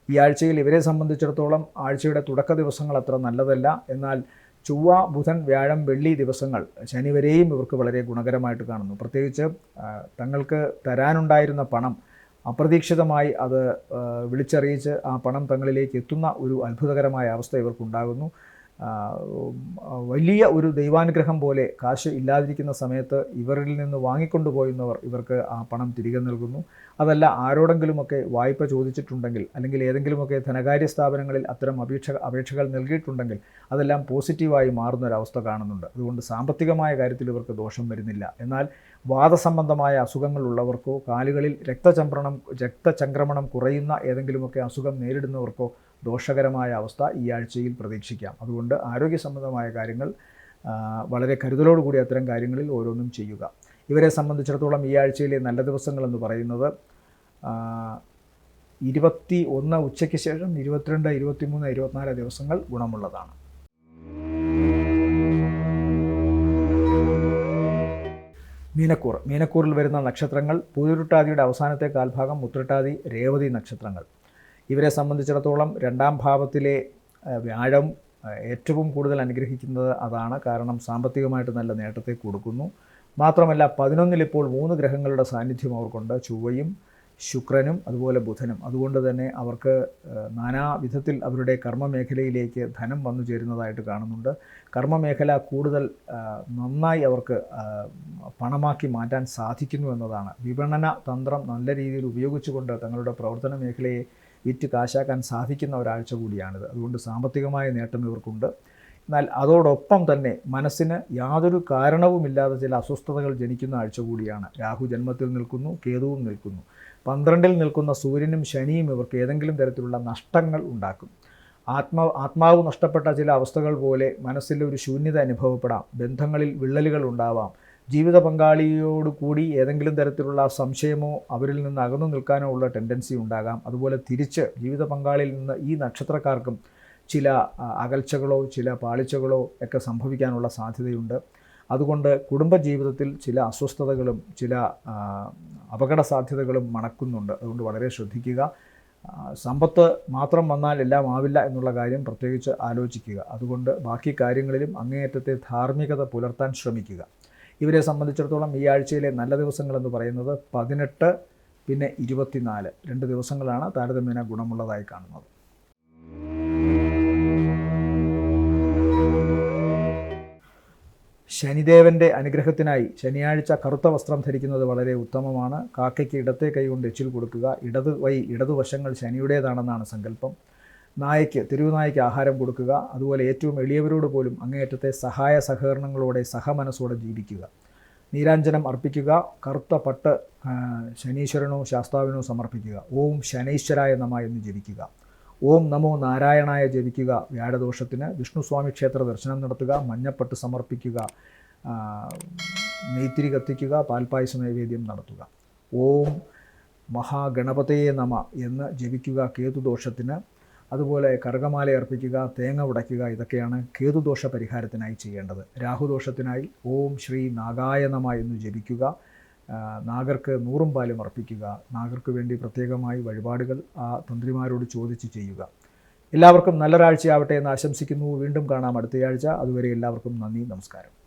ഈ ആഴ്ചയിൽ ഇവരെ സംബന്ധിച്ചിടത്തോളം ആഴ്ചയുടെ തുടക്ക ദിവസങ്ങൾ അത്ര നല്ലതല്ല. എന്നാൽ ചൊവ്വ, ബുധൻ, വ്യാഴം, വെള്ളി ദിവസങ്ങൾ, ശനി വരെയും ഇവർക്ക് വളരെ ഗുണകരമായിട്ട് കാണുന്നു. പ്രത്യേകിച്ച് തങ്ങൾക്ക് തരാനുണ്ടായിരുന്ന പണം അപ്രതീക്ഷിതമായി അത് വിളിച്ചറിയിച്ച് ആ പണം തങ്ങളിലേക്ക് എത്തുന്ന ഒരു അത്ഭുതകരമായ അവസ്ഥ ഇവർക്കുണ്ടാകുന്നു. വലിയ ഒരു ദൈവാനുഗ്രഹം പോലെ കാശ് ഇല്ലാതിരിക്കുന്ന സമയത്ത് ഇവരിൽ നിന്ന് വാങ്ങിക്കൊണ്ടുപോയുന്നവർ ഇവർക്ക് ആ പണം തിരികെ നൽകുന്നു. അതല്ല, ആരോടെങ്കിലുമൊക്കെ വായ്പ ചോദിച്ചിട്ടുണ്ടെങ്കിൽ അല്ലെങ്കിൽ ഏതെങ്കിലുമൊക്കെ ധനകാര്യ സ്ഥാപനങ്ങളിൽ അത്തരം അപേക്ഷകൾ നൽകിയിട്ടുണ്ടെങ്കിൽ അതെല്ലാം പോസിറ്റീവായി മാറുന്നൊരവസ്ഥ കാണുന്നുണ്ട്. അതുകൊണ്ട് സാമ്പത്തികമായ കാര്യത്തിൽ ഇവർക്ക് ദോഷം വരുന്നില്ല. എന്നാൽ വാദസംബന്ധമായ അസുഖങ്ങളുള്ളവർക്കോ കാലുകളിൽ രക്തചംക്രമണം കുറയുന്ന ഏതെങ്കിലുമൊക്കെ അസുഖം നേരിടുന്നവർക്കോ ദോഷകരമായ അവസ്ഥ ഈ ആഴ്ചയിൽ പ്രതീക്ഷിക്കാം. അതുകൊണ്ട് ആരോഗ്യ സംബന്ധമായ കാര്യങ്ങൾ വളരെ കരുതലോടുകൂടി അത്തരം കാര്യങ്ങളിൽ ഓരോന്നും ചെയ്യുക. ഇവരെ സംബന്ധിച്ചിടത്തോളം ഈ ആഴ്ചയിലെ നല്ല ദിവസങ്ങളെന്ന് പറയുന്നത് 21 ഉച്ചയ്ക്ക് ശേഷം 22, 23, 24 ദിവസങ്ങൾ ഗുണമുള്ളതാണ്. മീനക്കൂറിൽ വരുന്ന നക്ഷത്രങ്ങൾ: പൂരുരുട്ടാതിയുടെ അവസാനത്തെ കാൽഭാഗം, ഉത്രട്ടാതി, രേവതി നക്ഷത്രങ്ങൾ. ഇവരെ സംബന്ധിച്ചിടത്തോളം 2-ാം ഭാവത്തിലെ വ്യാഴം ഏറ്റവും കൂടുതൽ അനുഗ്രഹിക്കുന്നത് അതാണ്. കാരണം സാമ്പത്തികമായിട്ട് നല്ല നേട്ടത്തെ കൊടുക്കുന്നു. മാത്രമല്ല 11-ൽ ഇപ്പോൾ 3 ഗ്രഹങ്ങളുടെ സാന്നിധ്യം അവർക്കുണ്ട്: ചൊവ്വയും ശുക്രനും അതുപോലെ ബുധനും. അതുകൊണ്ട് തന്നെ അവർക്ക് നാനാവിധത്തിൽ അവരുടെ കർമ്മമേഖലയിലേക്ക് ധനം വന്നു ചേരുന്നതായിട്ട് കാണുന്നുണ്ട്. കർമ്മമേഖല കൂടുതൽ നന്നായി അവർക്ക് പണമാക്കി മാറ്റാൻ സാധിക്കുന്നു എന്നതാണ്. വിപണന തന്ത്രം നല്ല രീതിയിൽ ഉപയോഗിച്ചുകൊണ്ട് തങ്ങളുടെ പ്രവർത്തന മേഖലയെ വിറ്റ് കാശാക്കാൻ സാധിക്കുന്ന ഒരാഴ്ച കൂടിയാണിത്. അതുകൊണ്ട് സാമ്പത്തികമായ നേട്ടം ഇവർക്കുണ്ട്. എന്നാൽ അതോടൊപ്പം തന്നെ മനസ്സിന് യാതൊരു കാരണവുമില്ലാതെ ചില അസ്വസ്ഥതകൾ ജനിക്കുന്ന ആഴ്ച കൂടിയാണ്. രാഹു ജന്മത്തിൽ നിൽക്കുന്നു, കേതുവും നിൽക്കുന്നു. 12-ൽ നിൽക്കുന്ന സൂര്യനും ശനിയും ഇവർക്ക് ഏതെങ്കിലും തരത്തിലുള്ള നഷ്ടങ്ങൾ ഉണ്ടാക്കും. ആത്മാവ് നഷ്ടപ്പെട്ട ചില അവസ്ഥകൾ പോലെ മനസ്സിൽ ഒരു ശൂന്യത അനുഭവപ്പെടാം. ബന്ധങ്ങളിൽ വിള്ളലുകൾ ഉണ്ടാവാം. ജീവിത പങ്കാളിയോട് കൂടി ഏതെങ്കിലും തരത്തിലുള്ള സംശയമോ അവരിൽ നിന്ന് അകന്നു നിൽക്കാനോ ഉള്ള ടെൻഡൻസി ഉണ്ടാകാം. അതുപോലെ തിരിച്ച് ജീവിത പങ്കാളിയിൽ നിന്ന് ഈ നക്ഷത്രക്കാർക്കും ചില അകൽച്ചകളോ ചില പാളിച്ചകളോ ഒക്കെ സംഭവിക്കാനുള്ള സാധ്യതയുണ്ട്. അതുകൊണ്ട് കുടുംബജീവിതത്തിൽ ചില അസ്വസ്ഥതകളും ചില അപകട സാധ്യതകളും മണക്കുന്നുണ്ട്. അതുകൊണ്ട് വളരെ ശ്രദ്ധിക്കുക. സമ്പത്ത് മാത്രം വന്നാൽ എല്ലാം ആവില്ല എന്നുള്ള കാര്യം പ്രത്യേകിച്ച് ആലോചിക്കുക. അതുകൊണ്ട് ബാക്കി കാര്യങ്ങളിലും അങ്ങേയറ്റത്തെ ധാർമ്മികത പുലർത്താൻ ശ്രമിക്കുക. ഇവരെ സംബന്ധിച്ചിടത്തോളം ഈ ആഴ്ചയിലെ നല്ല ദിവസങ്ങളെന്ന് പറയുന്നത് 18 പിന്നെ 24 2 ദിവസങ്ങളാണ് താരതമ്യേന ഗുണമുള്ളതായി കാണുന്നത്. ശനിദേവൻ്റെ അനുഗ്രഹത്തിനായി ശനിയാഴ്ച കറുത്ത വസ്ത്രം ധരിക്കുന്നത് വളരെ ഉത്തമമാണ്. കാക്കയ്ക്ക് ഇടത്തെ കൈ കൊണ്ട് എച്ചിൽ കൊടുക്കുക. ഇടതുവശങ്ങൾ ശനിയുടേതാണെന്നാണ് സങ്കല്പം. തെരുവുനായ്ക്ക് ആഹാരം കൊടുക്കുക. അതുപോലെ ഏറ്റവും എളിയവരോട് പോലും അങ്ങേയറ്റത്തെ സഹായ സഹകരണങ്ങളോടെ സഹമനസ്സോടെ ജീവിക്കുക. നീരാഞ്ജനം അർപ്പിക്കുക. കറുത്ത പട്ട് ശനീശ്വരനോ ശാസ്താവിനോ സമർപ്പിക്കുക. ഓം ശനൈശ്വരായ നമഃ എന്ന് ജപിക്കുക. ഓം നമോ നാരായണായ ജപിക്കുക. വ്യാഴദോഷത്തിന് വിഷ്ണുസ്വാമി ക്ഷേത്ര ദർശനം നടത്തുക. മഞ്ഞപ്പട്ട് സമർപ്പിക്കുക. നെയ്ത്തിരി കത്തിക്കുക. പാൽപ്പായസ നൈവേദ്യം നടത്തുക. ഓം മഹാഗണപതയെ നമ എന്ന് ജപിക്കുക കേതുദോഷത്തിന്. അതുപോലെ കറുകമാല അർപ്പിക്കുക, തേങ്ങ ഉടയ്ക്കുക, ഇതൊക്കെയാണ് കേതുദോഷ പരിഹാരത്തിനായി ചെയ്യേണ്ടത്. രാഹുദോഷത്തിനായി ഓം ശ്രീ നാഗായ നമ എന്ന് ജപിക്കുക, നാഗർക്ക് നൂറും പാലും അർപ്പിക്കുക, നാഗർക്ക് വേണ്ടി പ്രത്യേകമായി വഴിപാടുകൾ ആ തന്ത്രിമാരോട് ചോദിച്ച് ചെയ്യുക. എല്ലാവർക്കും നല്ലൊരാഴ്ചയാവട്ടെ എന്ന് ആശംസിക്കുന്നു. വീണ്ടും കാണാം അടുത്തയാഴ്ച. അതുവരെ എല്ലാവർക്കും നന്ദി, നമസ്കാരം.